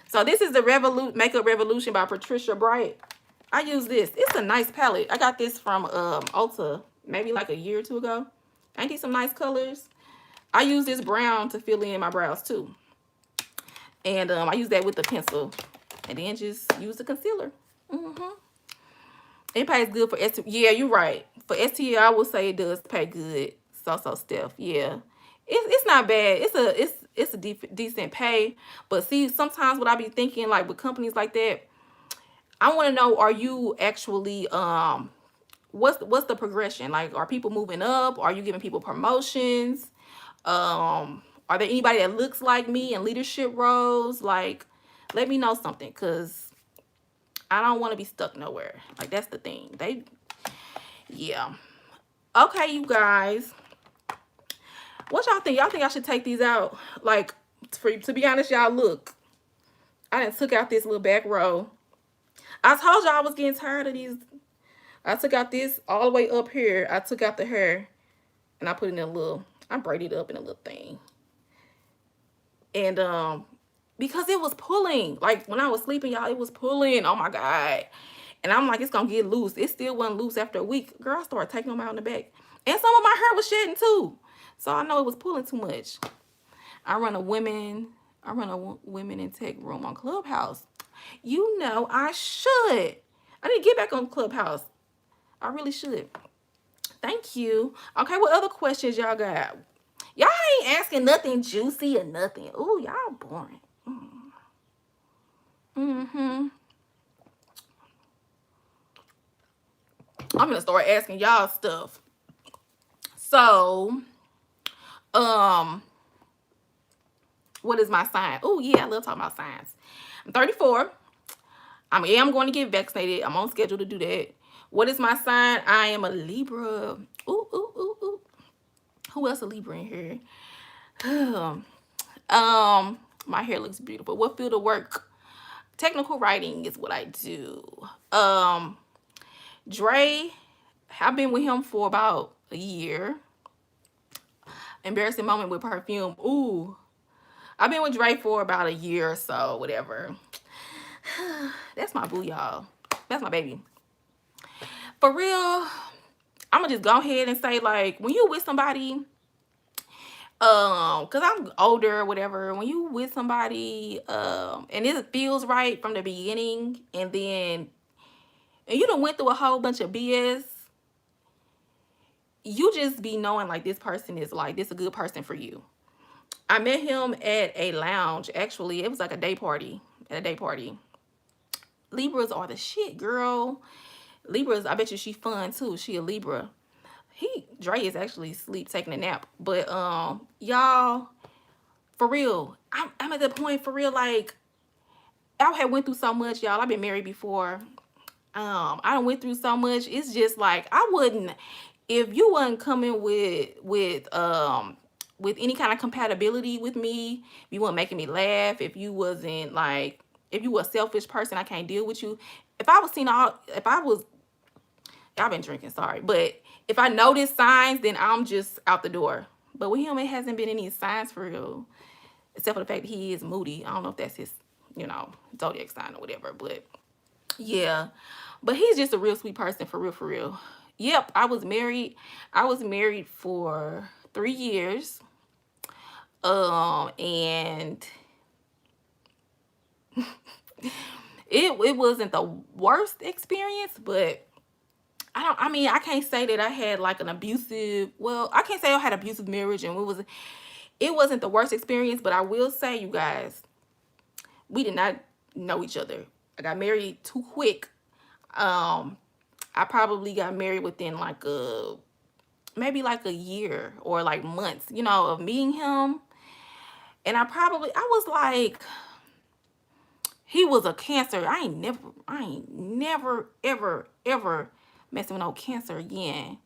So this is the Makeup Revolution by Patricia Bright. I use this. It's a nice palette. I got this from Ulta maybe like a year or two ago. Ain't these some nice colors? I use this brown to fill in my brows too. And I use that with the pencil. And then just use the concealer. It pays good for STL. Yeah, you're right. For STL, I would say it does pay good. So Steph. Yeah. It's not bad. It's a decent pay. But see, sometimes what I be thinking, like with companies like that, I want to know, are you actually what's the progression? Like, are people moving up? Are you giving people promotions? Are there anybody that looks like me in leadership roles? Like, let me know something, because I don't want to be stuck nowhere. Like, that's the thing. Yeah. Okay, you guys. What y'all think? Y'all think I should take these out? Like, to be honest, y'all, look. I done took out this little back row. I told y'all I was getting tired of these. I took out this all the way up here. I took out the hair, and I put it in a little, I braided it up in a little thing. And because it was pulling. Like, when I was sleeping, y'all, it was pulling. Oh, my God. And I'm like, it's going to get loose. It still wasn't loose after a week. Girl, I started taking them out in the back. And some of my hair was shedding, too. So I know it was pulling too much. I run a women in tech room on Clubhouse. You know, I should. I need to get back on Clubhouse. I really should. Thank you. Okay, what other questions y'all got? Y'all ain't asking nothing juicy or nothing. Ooh, y'all boring. I'm gonna start asking y'all stuff. So, what is my sign? Oh yeah, I love talking about signs. I'm 34. I'm going to get vaccinated. I'm on schedule to do that. What is my sign? I am a Libra. Ooh. Who else a Libra in here? My hair looks beautiful. What field of work? Technical writing is what I do. Dre, I've been with him for about a year. Embarrassing moment with Perfume. Ooh. I've been with Dre for about a year or so, whatever. That's my boo, y'all. That's my baby. For real, I'm gonna just go ahead and say, like, when you with somebody, because I'm older or whatever, when you with somebody, and it feels right from the beginning, and you done went through a whole bunch of BS, you just be knowing, like, this person is, like, this a good person for you. I met him at a lounge. Actually, it was like a day party. At a day party. Libras are the shit, girl. Libras, I bet you she fun too. She a Libra. Dre is actually asleep taking a nap. But y'all, for real, I'm at the point, for real, like, I had went through so much, y'all. I've been married before. I done went through so much. It's just like, I wouldn't, if you wasn't coming with any kind of compatibility with me, if you weren't making me laugh, if you wasn't like, if you were a selfish person, I can't deal with you. Y'all been drinking, sorry. But if I notice signs, then I'm just out the door. But with him, it hasn't been any signs for real. Except for the fact that he is moody. I don't know if that's his, zodiac sign or whatever. But yeah. But he's just a real sweet person, for real, for real. Yep, I was married. I was married for 3 years. And it wasn't the worst experience, but I mean, I can't say that I had like an abusive, well, I can't say I had abusive marriage and it wasn't the worst experience, but I will say, you guys, we did not know each other. I got married too quick. I probably got married within like maybe like a year or like months, of meeting him. And I was like, he was a Cancer. I ain't never, ever, ever messing with no Cancer again.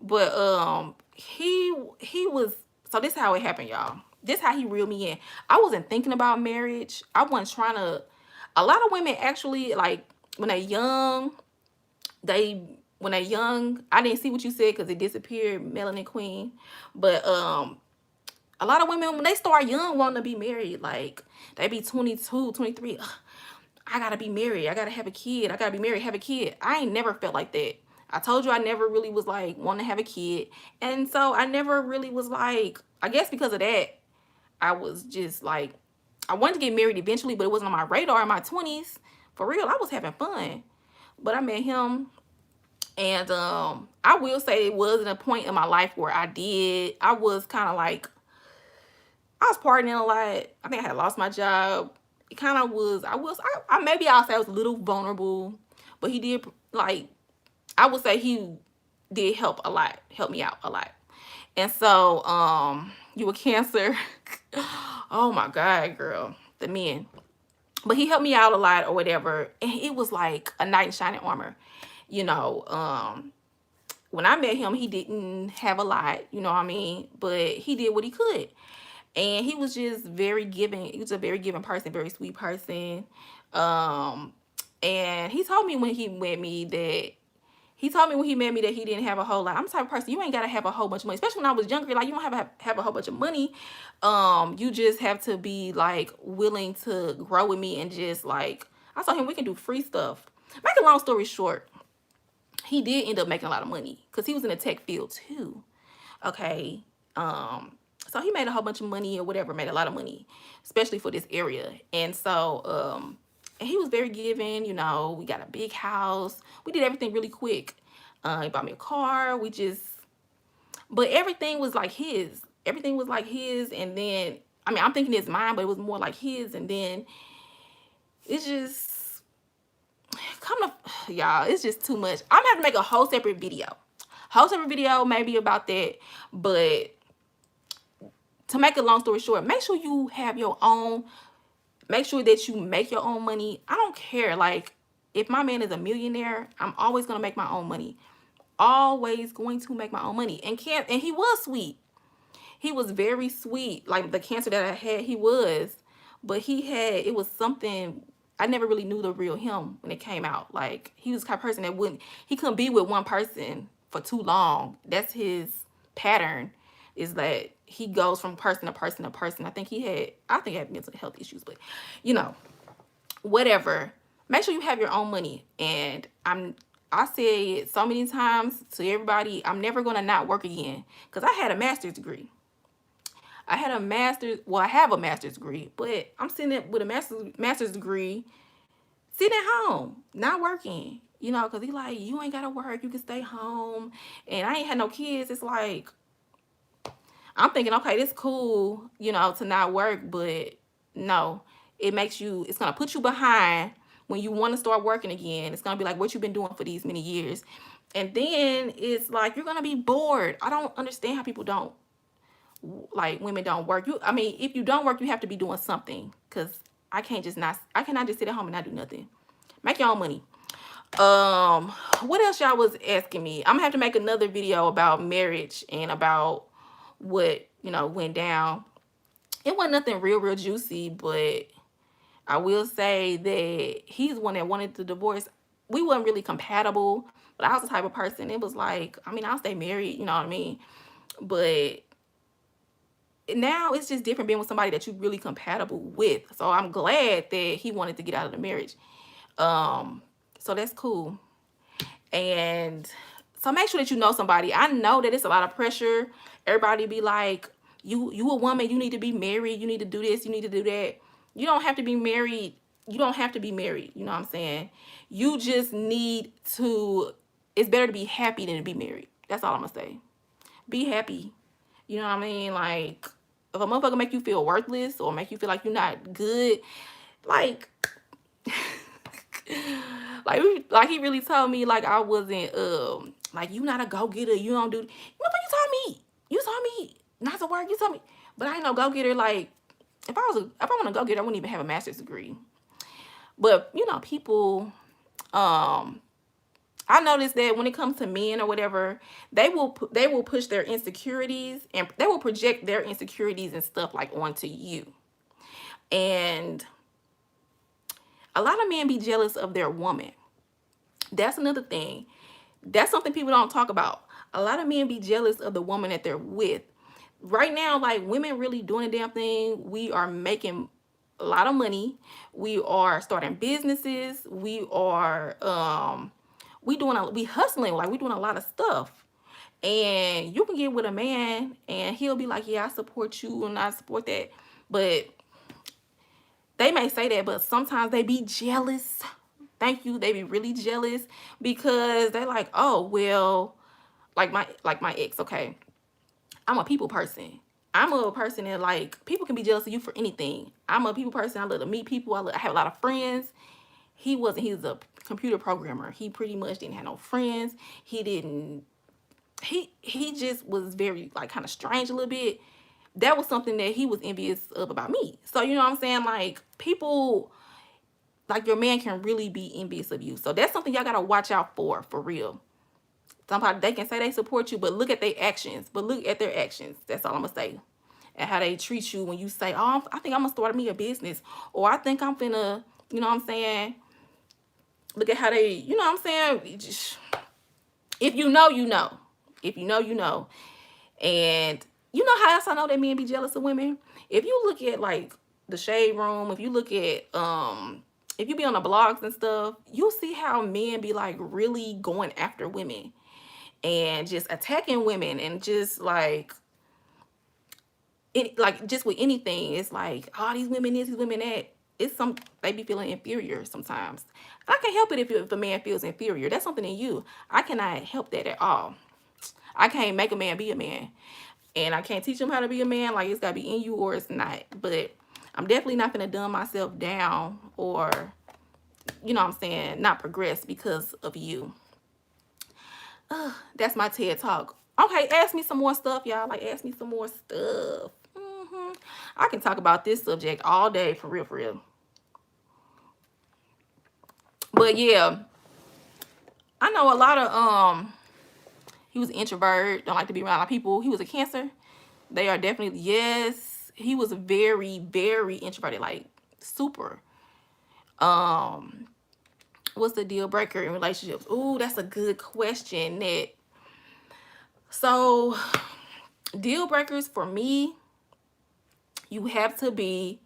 But he was, so this is how it happened, y'all. This how he reeled me in. I wasn't thinking about marriage. I wasn't trying to, a lot of women actually, like, when they're young, I didn't see what you said because it disappeared, Melanin Queen. But a lot of women, when they start young, wanting to be married, like, they be 22, 23. I gotta be married. I gotta have a kid. I gotta be married, have a kid. I ain't never felt like that. I told you I never really was like wanting to have a kid. And so I never really was like, I guess because of that, I was just like, I wanted to get married eventually, but it wasn't on my radar in my 20s. For real, I was having fun. But I met him, and I will say it wasn't a point in my life where I was kind of like, I was partying a lot. I think I had lost my job. It kind of was, maybe I'll say I was a little vulnerable, but he did, like, I would say he did help me out a lot. And so, you were Cancer. Oh my God, girl, the men. But he helped me out a lot or whatever. And it was like a knight in shining armor. When I met him, he didn't have a lot, you know what I mean? But he did what he could. And he was just very giving. He was a very giving person, very sweet person. And he told me when he met me that he didn't have a whole lot. I'm the type of person, you ain't got to have a whole bunch of money. Especially when I was younger, like, you don't have a whole bunch of money. You just have to be, like, willing to grow with me and just, like, I told him we can do free stuff. Make a long story short, he did end up making a lot of money because he was in the tech field too. Okay. So he made a whole bunch of money or whatever, made a lot of money, especially for this area. And so, and he was very giving, we got a big house. We did everything really quick. He bought me a car. But everything was like his. Everything was like his. And then, I mean, I'm thinking it's mine, but it was more like his. And then it's just, y'all, it's just too much. I'm gonna have to make a whole separate video maybe about that. But to make a long story short, make sure you have your own, make sure that you make your own money. I don't care. Like, if my man is a millionaire, I'm always going to make my own money. Always going to make my own money. And he was sweet. He was very sweet. Like, the Cancer that I had, he was. But it was something, I never really knew the real him when it came out. Like, he was the kind of person that he couldn't be with one person for too long. That's his pattern, is that he goes from person to person to person. I think he had mental health issues, but whatever. Make sure you have your own money. And I say it so many times to everybody, I'm never gonna not work again. Because I had a master's degree. I have a master's degree, but I'm sitting there with a master's degree, sitting at home, not working. Because he like, you ain't gotta work, you can stay home. And I ain't had no kids. It's like, I'm thinking, okay, this cool, to not work, but no, it's going to put you behind when you want to start working again. It's going to be like, what you've been doing for these many years. And then it's like, you're going to be bored. I don't understand how people don't, like, women don't work. If you don't work, you have to be doing something, because I cannot just sit at home and not do nothing. Make your own money. What else y'all was asking me? I'm going to have to make another video about marriage and about what went down. It wasn't nothing real juicy, but I will say that he's one that wanted to divorce. We weren't really compatible, but I was the type of person, it was like, I'll stay married, you know what I mean? But now it's just different being with somebody that you're really compatible with. So I'm glad that he wanted to get out of the marriage. So that's cool. And so make sure that you know somebody. I know that it's a lot of pressure. Everybody be like, you a woman, you need to be married, you need to do this, you need to do that. You don't have to be married. You don't have to be married. You know what I'm saying? You just need to it's better to be happy than to be married. That's all I'm gonna say. Be happy. You know what I mean? Like, if a motherfucker make you feel worthless or make you feel like you're not good, like, like he really told me like I wasn't like, you not a go-getter, you don't do, you know what you told me not to work, you told me, but I ain't no go-getter. Like, if I want to go-getter, I wouldn't even have a master's degree. But you know, people, I noticed that when it comes to men or whatever, they will push their insecurities, and they will project their insecurities and stuff like onto you. And a lot of men be jealous of their woman. That's another thing. That's something people don't talk about. A lot of men be jealous of the woman that they're with. Right now, like, women really doing a damn thing. We are making a lot of money. We are starting businesses. We are we hustling, like we doing a lot of stuff. And you can get with a man and he'll be like, yeah, I support you and I support that. But they may say that, but sometimes they be jealous. Thank you. They be really jealous because they're like, oh, well, like my ex, okay. I'm a people person. I'm a person that, like, people can be jealous of you for anything. I'm a people person. I love to meet people. I have a lot of friends. He was a computer programmer. He pretty much didn't have no friends. He just was very, like, kind of strange a little bit. That was something that he was envious of about me. So, you know what I'm saying? Like, people, like, your man can really be envious of you. So that's something y'all gotta watch out for real. Somebody, they can say they support you, but look at their actions. That's all I'm gonna say. And how they treat you when you say, oh, I think I'm gonna start me a business, or I think I'm finna, you know what I'm saying? Look at how they, you know what I'm saying? If you know, you know. If you know, you know. And you know how else I know that men be jealous of women? If you look at, like, the shade room, if you look at if you be on the blogs and stuff, you'll see how men be, like, really going after women and just attacking women, and just like just with anything. It's like, oh, these women this, these women that. They be feeling inferior sometimes. I can't help it if a man feels inferior. That's something in you. I cannot help that at all. I can't make a man be a man, and I can't teach him how to be a man. Like, it's gotta be in you or it's not. But I'm definitely not gonna dumb myself down, or, you know what I'm saying, not progress because of you. That's my TED Talk. Okay, ask me some more stuff, y'all. Like, ask me some more stuff. I can talk about this subject all day, for real, for real. But yeah, I know a lot of he was an introvert, don't like to be around a lot of people. He was a Cancer. They are definitely, yes, he was very, very introverted, like super. What's the deal breaker in relationships? Ooh, that's a good question, Ned. So, deal breakers for me, you have to be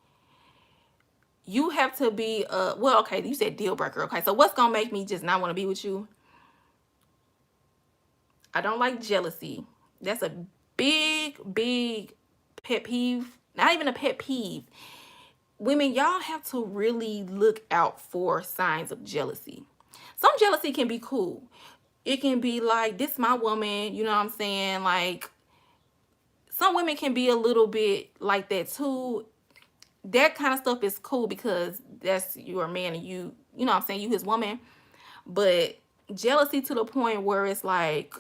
well, okay, you said deal breaker. Okay, so what's gonna make me just not want to be with you? I don't like jealousy. That's a big pet peeve. Not even a pet peeve. Women, y'all have to really look out for signs of jealousy. Some jealousy can be cool. It can be like, this my woman, you know what I'm saying? Like, some women can be a little bit like that too. That kind of stuff is cool because that's your man and you know what I'm saying, you his woman. But jealousy to the point where it's like,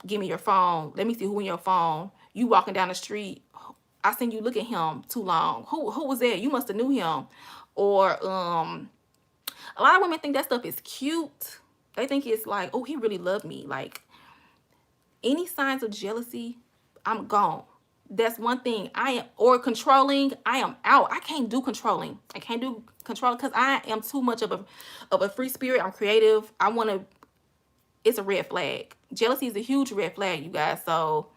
give me your phone, let me see who in your phone, you walking down the street, I seen you look at him too long, who was that, you must have knew him. Or a lot of women think that stuff is cute. They think it's like, oh, he really loved me. Like, any signs of jealousy, I'm gone. That's one thing. Or controlling, I am out. I can't do controlling. I can't do controlling because I am too much of a free spirit. I'm creative. It's a red flag. Jealousy is a huge red flag, you guys. So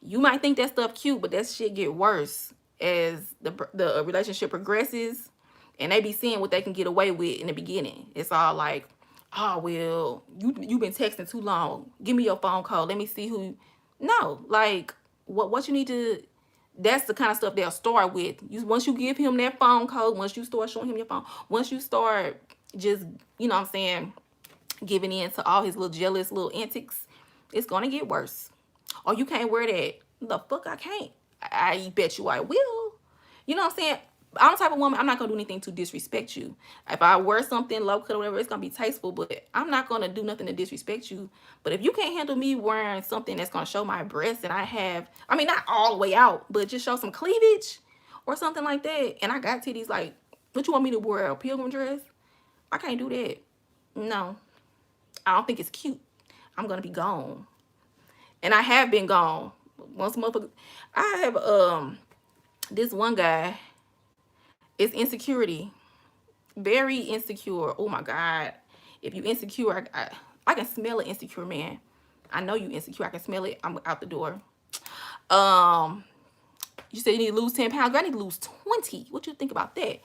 you might think that stuff cute, but that shit get worse as the relationship progresses, and they be seeing what they can get away with in the beginning. It's all like, oh, well, you been texting too long. Give me your phone call. Let me see who. No, like, what you need to. That's the kind of stuff they'll start with. Once you give him that phone code, once you start showing him your phone, once you start just, you know what I'm saying, giving in to all his little jealous little antics, it's gonna get worse. Oh, you can't wear that. The fuck I can't. I bet you I will. You know what I'm saying? I'm the type of woman, I'm not gonna do anything to disrespect you. If I wear something low cut or whatever, it's gonna be tasteful, but I'm not gonna do nothing to disrespect you. But if you can't handle me wearing something that's gonna show my breasts and I mean, not all the way out, but just show some cleavage or something like that, and I got titties, like, what you want me to wear, a pilgrim dress? I can't do that. No, I don't think it's cute. I'm gonna be gone. And I have been gone. Once a month ago, I have this one guy. It's insecurity, very insecure. Oh my God, if you insecure, I can smell an insecure man. I know you insecure. I can smell it. I'm out the door. You said you need to lose 10 pounds. I need to lose 20. What you think about that?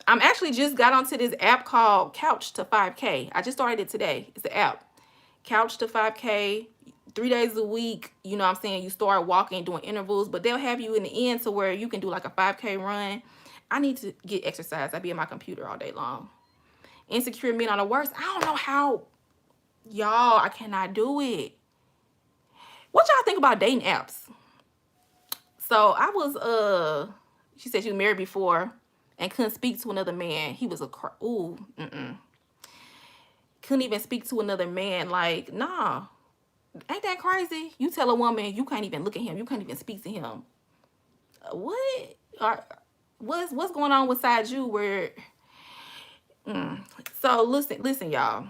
I'm actually just got onto this app called Couch to 5K. I just started it today. It's the app. Couch to 5K, 3 days a week. You know what I'm saying? You start walking, doing intervals, but they'll have you in the end to where you can do like a 5K run. I need to get exercise. I be at my computer all day long. Insecure men are the worst. I don't know how. Y'all, I cannot do it. What y'all think about dating apps? So I was, she said she was married before and couldn't speak to another man. He was couldn't even speak to another man. Like, nah. Ain't that crazy? You tell a woman you can't even look at him. You can't even speak to him. What? What's going on inside you where... So listen, y'all.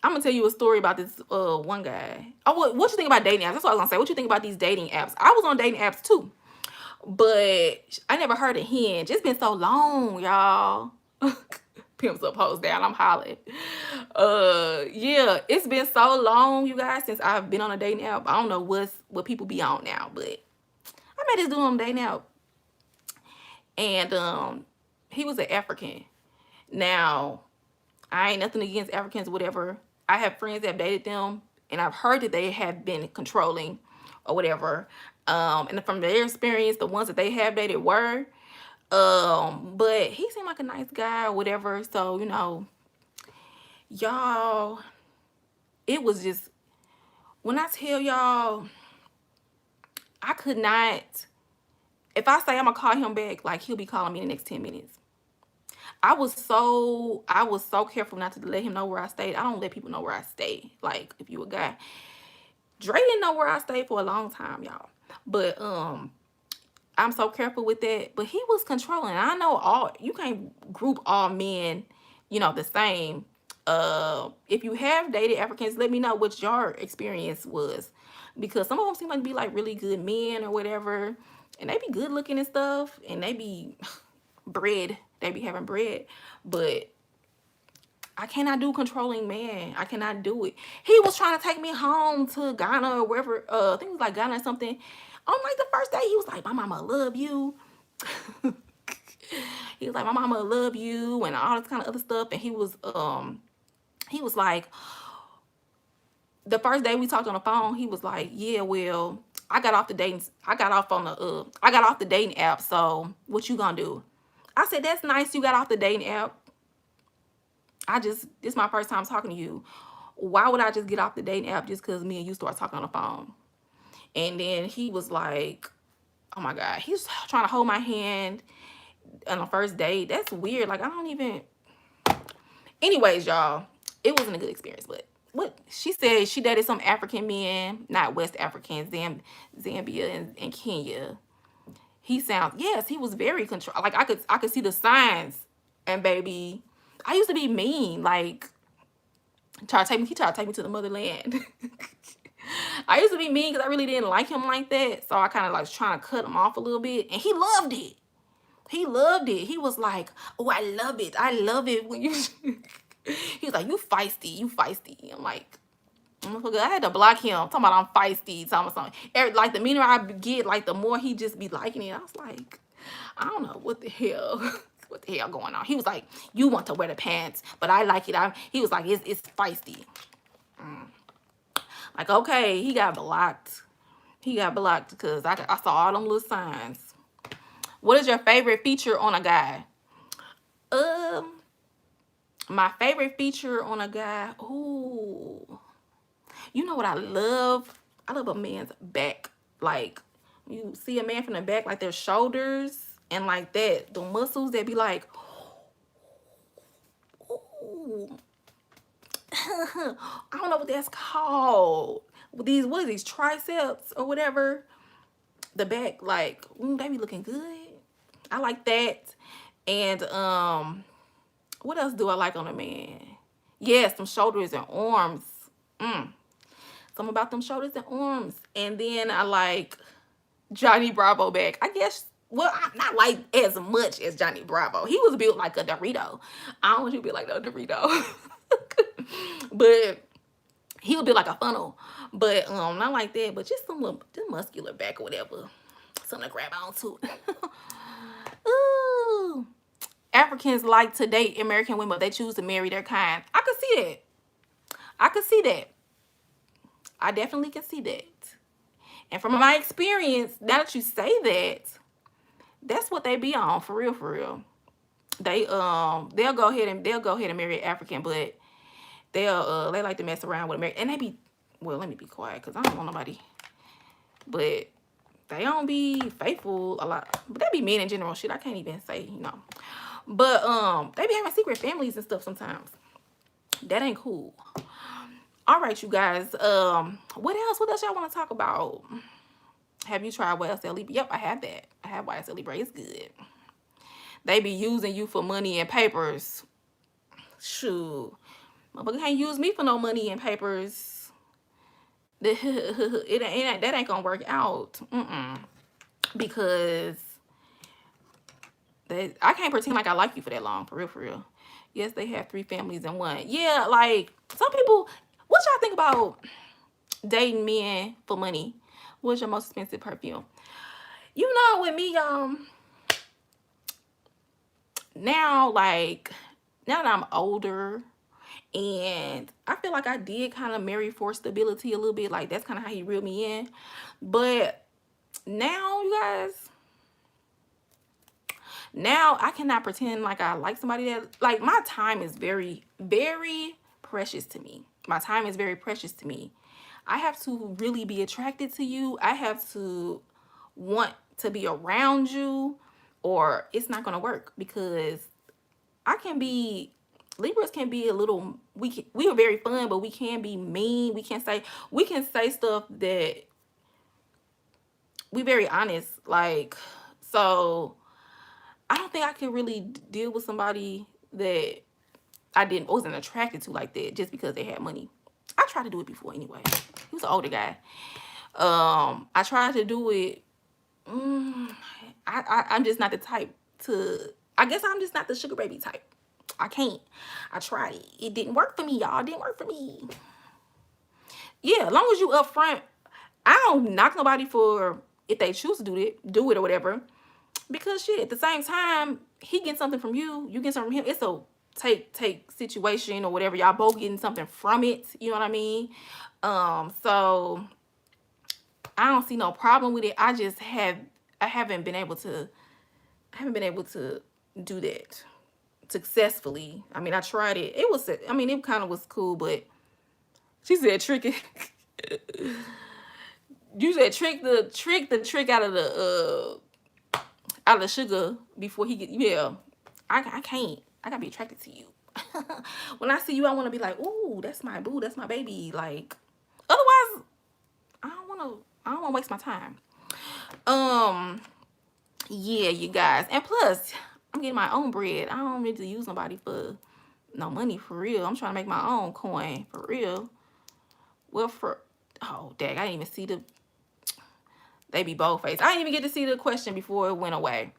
I'm gonna tell you a story about this one guy. Oh, what you think about dating apps? That's what I was gonna say. What you think about these dating apps? I was on dating apps too, but I never heard of Hinge. It's been so long, y'all. Pimps up, hoes down. I'm hollering. Yeah, it's been so long, you guys, since I've been on a dating app. I don't know what people be on now, but I met this dude on a dating app, and he was an African. Now, I ain't nothing against Africans or whatever. I have friends that have dated them, and I've heard that they have been controlling or whatever. And from their experience, the ones that they have dated were. But he seemed like a nice guy or whatever. So, you know, y'all, it was just, when I tell y'all, I could not, if I say I'm gonna call him back, like, he'll be calling me in the next 10 minutes. I was so careful not to let him know where I stayed. I don't let people know where I stay. Like, if you a guy, Dre didn't know where I stayed for a long time, y'all. But I'm so careful with that. But he was controlling. I know you can't group all men, you know, the same. If you have dated Africans, let me know what your experience was, because some of them seem like to be like really good men or whatever, and they be good looking and stuff, and they be bread. They be having bread, but I cannot do controlling man. I cannot do it. He was trying to take me home to Ghana or wherever. I think it was like Ghana or something. On like the first day, he was like, "My mama love you." He was like, "My mama love you," and all this kind of other stuff. And he was like, the first day we talked on the phone, he was like, "Yeah, well, I got off the dating app. So what you gonna do?" I said, "That's nice. You got off the dating app. This is my first time talking to you. Why would I just get off the dating app just because me and you start talking on the phone?" And then he was like, oh my God, he's trying to hold my hand on the first date. That's weird. Like, I don't even... Anyways, y'all, it wasn't a good experience. But what she said, she dated some African men, not West Africans, Zambia and Kenya. Yes, he was very control. Like, I could see the signs. And baby, I used to be mean. Like, he tried to take me to the motherland. I used to be mean because I really didn't like him like that. So I kind of like was trying to cut him off a little bit. And he loved it. He loved it. He was like, "Oh, I love it. I love it when you..." He was like, "You feisty. You feisty." I'm like, I had to block him. Talking about I'm feisty. Talking about something. Like, the meaner I get, like, the more he just be liking it. I was like, I don't know what the hell. What the hell going on? He was like, "You want to wear the pants, but I like it." He was like, it's feisty. Like, okay, he got blocked. He got blocked because I saw all them little signs. What is your favorite feature on a guy? My favorite feature on a guy. Ooh. You know what I love? I love a man's back. Like, you see a man from the back, like their shoulders and like that, the muscles that be like, ooh. I don't know what that's called. These, what are these, triceps or whatever? The back, like, ooh, they be looking good. I like that. And what else do I like on a man? Yes, them shoulders and arms. Something about them shoulders and arms. And then I like Johnny Bravo back. I guess, well, I'm not like as much as Johnny Bravo. He was built like a Dorito. I don't want you to be like no Dorito. But he would be like a funnel. But not like that, but just some little, just muscular back or whatever. Something to grab onto. Ooh. Africans like to date American women, but they choose to marry their kind. I could see that. I could see that. I definitely can see that. And from my experience, now that you say that, that's what they be on, for real, for real. They'll go ahead and marry African, but they like to mess around with American, and they be, well, let me be quiet because I don't want nobody. But they don't be faithful a lot. But they be men in general. Shit, I can't even say, you know. But they be having secret families and stuff sometimes. That ain't cool. All right, you guys. What else? What else y'all want to talk about? Have you tried YSL Libra? Yep, I have that. I have YSL Libra. It's good. They be using you for money and papers. Shoot. Motherfucker can't use me for no money and papers. That ain't gonna work out. Because I can't pretend like I like you for that long. For real, for real. Yes, they have 3 families in one. Yeah, like, some people, what y'all think about dating men for money? What's your most expensive perfume? You know, with me, now that I'm older, and I feel like I did kind of marry for stability a little bit. Like, that's kind of how he reeled me in. But now, you guys, now I cannot pretend like I like somebody that, like, my time is very, very precious to me. My time is very precious to me. I have to really be attracted to you. I have to want to be around you, or it's not going to work, because Libras can be a little, we are very fun, but we can be mean. We can say stuff that we very honest. Like, so I don't think I can really deal with somebody that I wasn't attracted to like that just because they had money. I tried to do it before anyway. He was an older guy. I tried to do it. I'm just not the type to, I guess I'm just not the sugar baby type. I can't. I tried it. It didn't work for me, y'all. It didn't work for me. Yeah, as long as you upfront, I don't knock nobody for if they choose to do it or whatever. Because shit, at the same time, he getting something from you, you get something from him. It's a take situation or whatever. Y'all both getting something from it. You know what I mean? So I don't see no problem with it. I haven't been able to do that successfully. I mean, I tried it. It kind of was cool, but she said trick it. You said trick the trick out of the sugar before he get, yeah. I can't. I gotta be attracted to you. When I see you, I want to be like, ooh, that's my boo, that's my baby. Like, otherwise, I don't want to waste my time. Yeah, you guys. And plus, I'm getting my own bread. I don't need to use nobody for no money, for real. I'm trying to make my own coin, for real. Well, oh, dang, I didn't even see they be bold-faced. I didn't even get to see the question before it went away.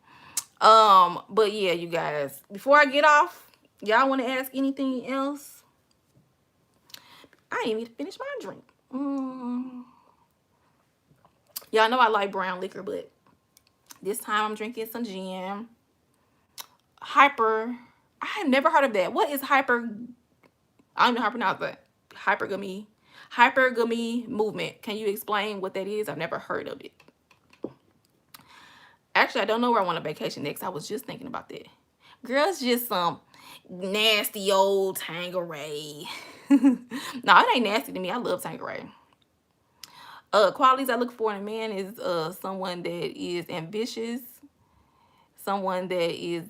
But yeah, you guys, before I get off, y'all want to ask anything else? I ain't even finished my drink. Y'all know I like brown liquor, but this time I'm drinking some gin. Hyper. I have never heard of that. What is hyper? I don't know how to pronounce that. Hypergamy movement. Can you explain what that is? I've never heard of it. Actually, I don't know where I want to vacation next. I was just thinking about that. Girl, it's just nasty old Tanqueray. No, it ain't nasty to me. I love Tanqueray. Qualities I look for in a man is someone that is ambitious, someone that is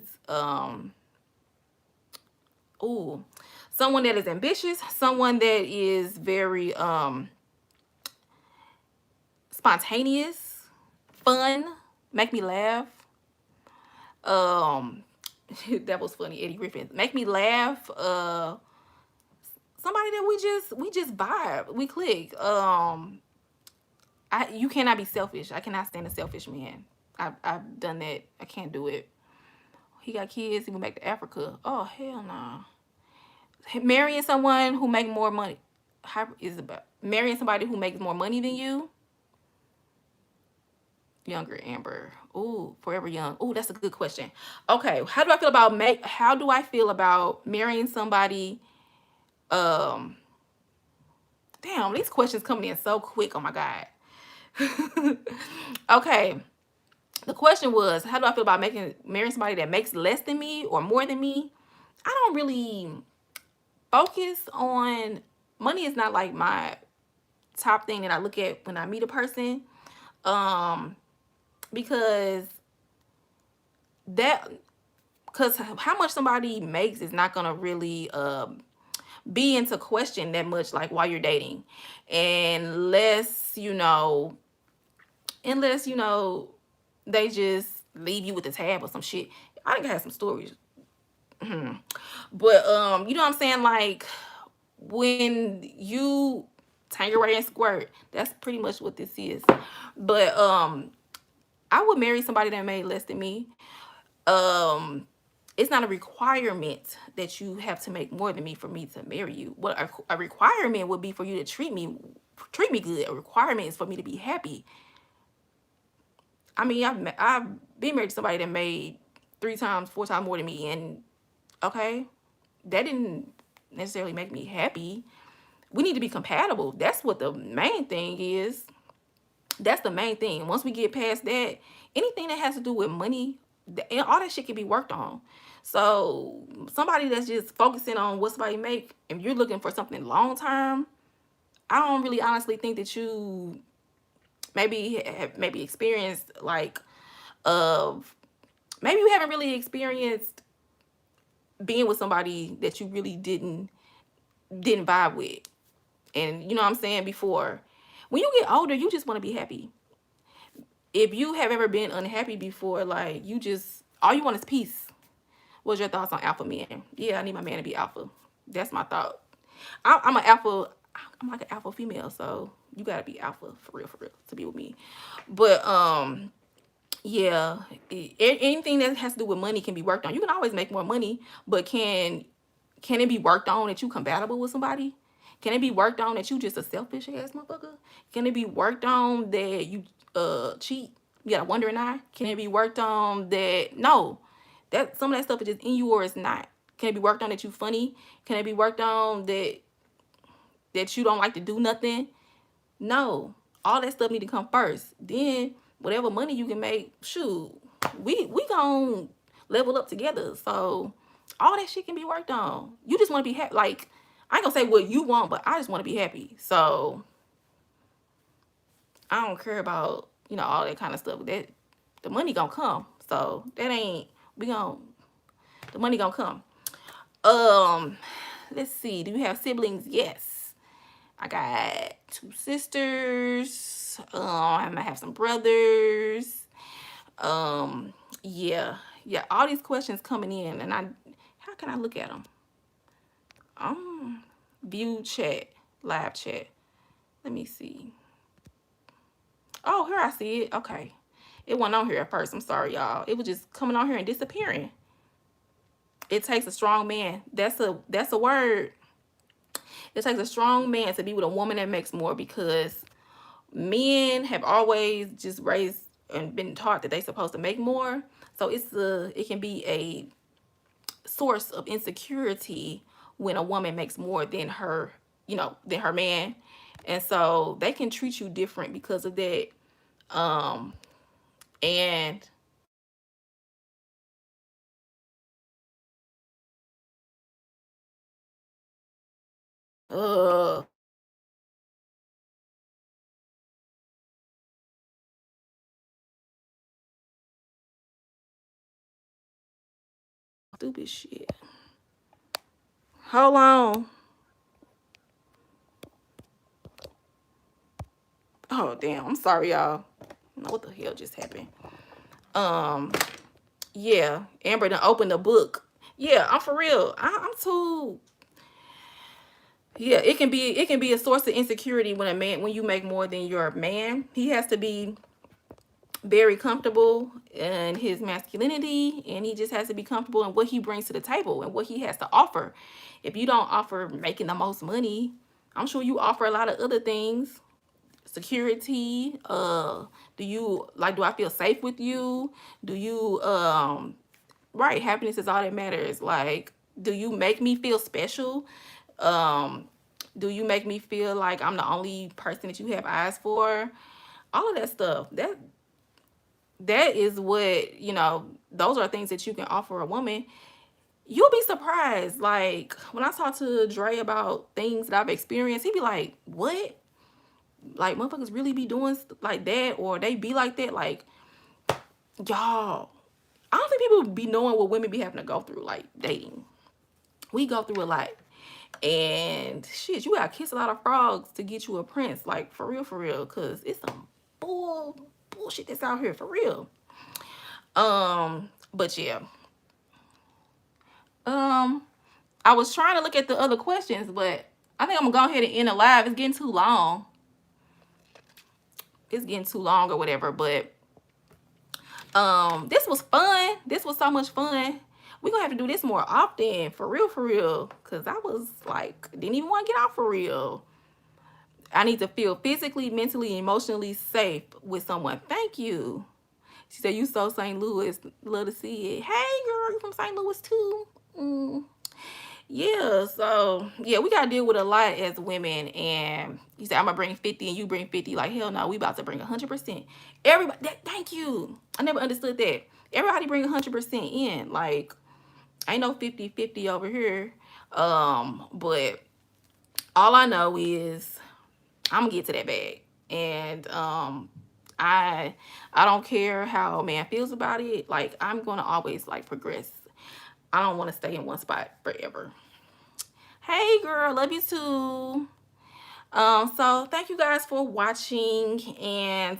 ooh, someone that is ambitious, someone that is very spontaneous, fun, make me laugh. That was funny, Eddie Griffin. Make me laugh. Somebody that we just vibe, we click. You cannot be selfish. I cannot stand a selfish man. I've done that. I can't do it. He got kids. He went back to Africa. Oh hell no. Marrying someone who make more money. How is about marrying somebody who makes more money than you? Younger Amber. Ooh, forever young. Ooh, that's a good question. Okay, how do I feel about how do I feel about marrying somebody? Damn, these questions coming in so quick. Oh my god. Okay. The question was, how do I feel about marrying somebody that makes less than me or more than me? I don't really focus on money. Is not like my top thing that I look at when I meet a person. Because how much somebody makes is not gonna really be into question that much, like while you're dating, unless you know they just leave you with a tab or some shit. I think I have some stories. But you know what I'm saying, like when you Tanqueray and squirt, that's pretty much what this is. But I would marry somebody that made less than me. It's not a requirement that you have to make more than me for me to marry you. What a requirement would be for you to treat me good. A requirement is for me to be happy. I mean, I've been married to somebody that made 3 times, 4 times more than me, and okay, that didn't necessarily make me happy. We need to be compatible. That's what the main thing is. That's the main thing. Once we get past that, anything that has to do with money, and all that shit can be worked on. So somebody that's just focusing on what somebody make, if you're looking for something long term, I don't really honestly think that you maybe experienced like maybe you haven't really experienced being with somebody that you really didn't vibe with. And you know what I'm saying, before when you get older, you just want to be happy. If you have ever been unhappy before, like you just all you want is peace. What's your thoughts on alpha men? Yeah, I need my man to be alpha. That's my thought. I'm an alpha. I'm like an alpha female, so you gotta be alpha for real to be with me. But yeah, anything that has to do with money can be worked on. You can always make more money, but can it be worked on that you compatible with somebody? Can it be worked on that you just a selfish ass motherfucker? Can it be worked on that you cheat? You got a wandering eye? Can it be worked on that that some of that stuff is just in you or it's not? Can it be worked on that you funny? Can it be worked on that you don't like to do nothing? No. All that stuff need to come first. Then whatever money you can make, shoot, we gon' level up together. So all that shit can be worked on. You just want to be happy. Like, I ain't gonna say what you want, but I just want to be happy. So I don't care about, all that kind of stuff. That the money gonna come. So that ain't the money gonna come. Let's see. Do you have siblings? Yes. I got 2 sisters. I might have some brothers. Yeah. All these questions coming in, and how can I look at them? View chat, live chat. Let me see. Oh, here I see it. Okay. It wasn't on here at first. I'm sorry, y'all. It was just coming on here and disappearing. It takes a strong man. That's a word. It takes a strong man to be with a woman that makes more, because men have always just raised and been taught that they're supposed to make more. So it can be a source of insecurity when a woman makes more than her man. And so they can treat you different because of that. And Stupid shit. Hold on. Oh damn, I'm sorry, y'all. I don't know what the hell just happened. Yeah, Amber done opened the book. Yeah, I'm for real. I'm too. Yeah, it can be a source of insecurity when you make more than your man. He has to be very comfortable in his masculinity, and he just has to be comfortable in what he brings to the table and what he has to offer. If you don't offer making the most money, I'm sure you offer a lot of other things. Security, do I feel safe with you? Do you right, happiness is all that matters. Like, do you make me feel special? Um do you make me feel like I'm the only person that you have eyes for? All of that stuff. That is what, those are things that you can offer a woman. You'll be surprised. Like, when I talk to Dre about things that I've experienced, he'd be like, what? Like, motherfuckers really be doing like that, or they be like that? Like, y'all, I don't think people be knowing what women be having to go through, like, dating. We go through a lot. And shit, you gotta kiss a lot of frogs to get you a prince. Like, for real, because it's some bullshit that's out here, for real. But yeah. I was trying to look at the other questions, but I think I'm gonna go ahead and end the live. It's getting too long. It's getting too long or whatever, but this was fun. This was so much fun. We're gonna have to do this more often, for real, because I was like, didn't even want to get out for real. I need to feel physically, mentally, emotionally safe with someone. Thank you. She said, you so St. Louis. Love to see it. Hey, girl, you from St. Louis too? Yeah, so yeah, we gotta deal with a lot as women. And you said, I'm gonna bring 50 and you bring 50. Like, hell no, we about to bring 100%. Everybody, thank you. I never understood that. Everybody bring 100% in. Like, ain't no 50-50 over here. But all I know is I'm gonna get to that bag. And I don't care how a man feels about it. Like, I'm gonna always like progress. I don't want to stay in one spot forever. Hey girl, love you too. So thank you guys for watching, and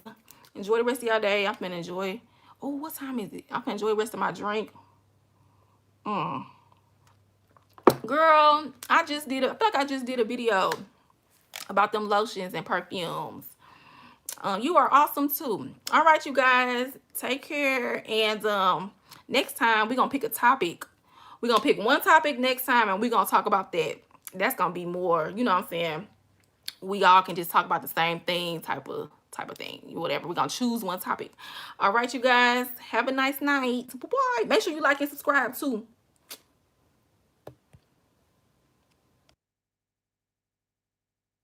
enjoy the rest of your day. I'm gonna enjoy. Oh, what time is it? I'm gonna enjoy the rest of my drink. Girl, I feel like I just did a video about them lotions and perfumes. You are awesome too. All right, you guys, take care. And next time we're gonna pick a topic. We're gonna pick one topic next time, and we're gonna talk about that. That's gonna be more, you know what I'm saying? We all can just talk about the same thing, type of thing, whatever. We're gonna choose one topic. All right, you guys, have a nice night. Bye. Make sure you like and subscribe too.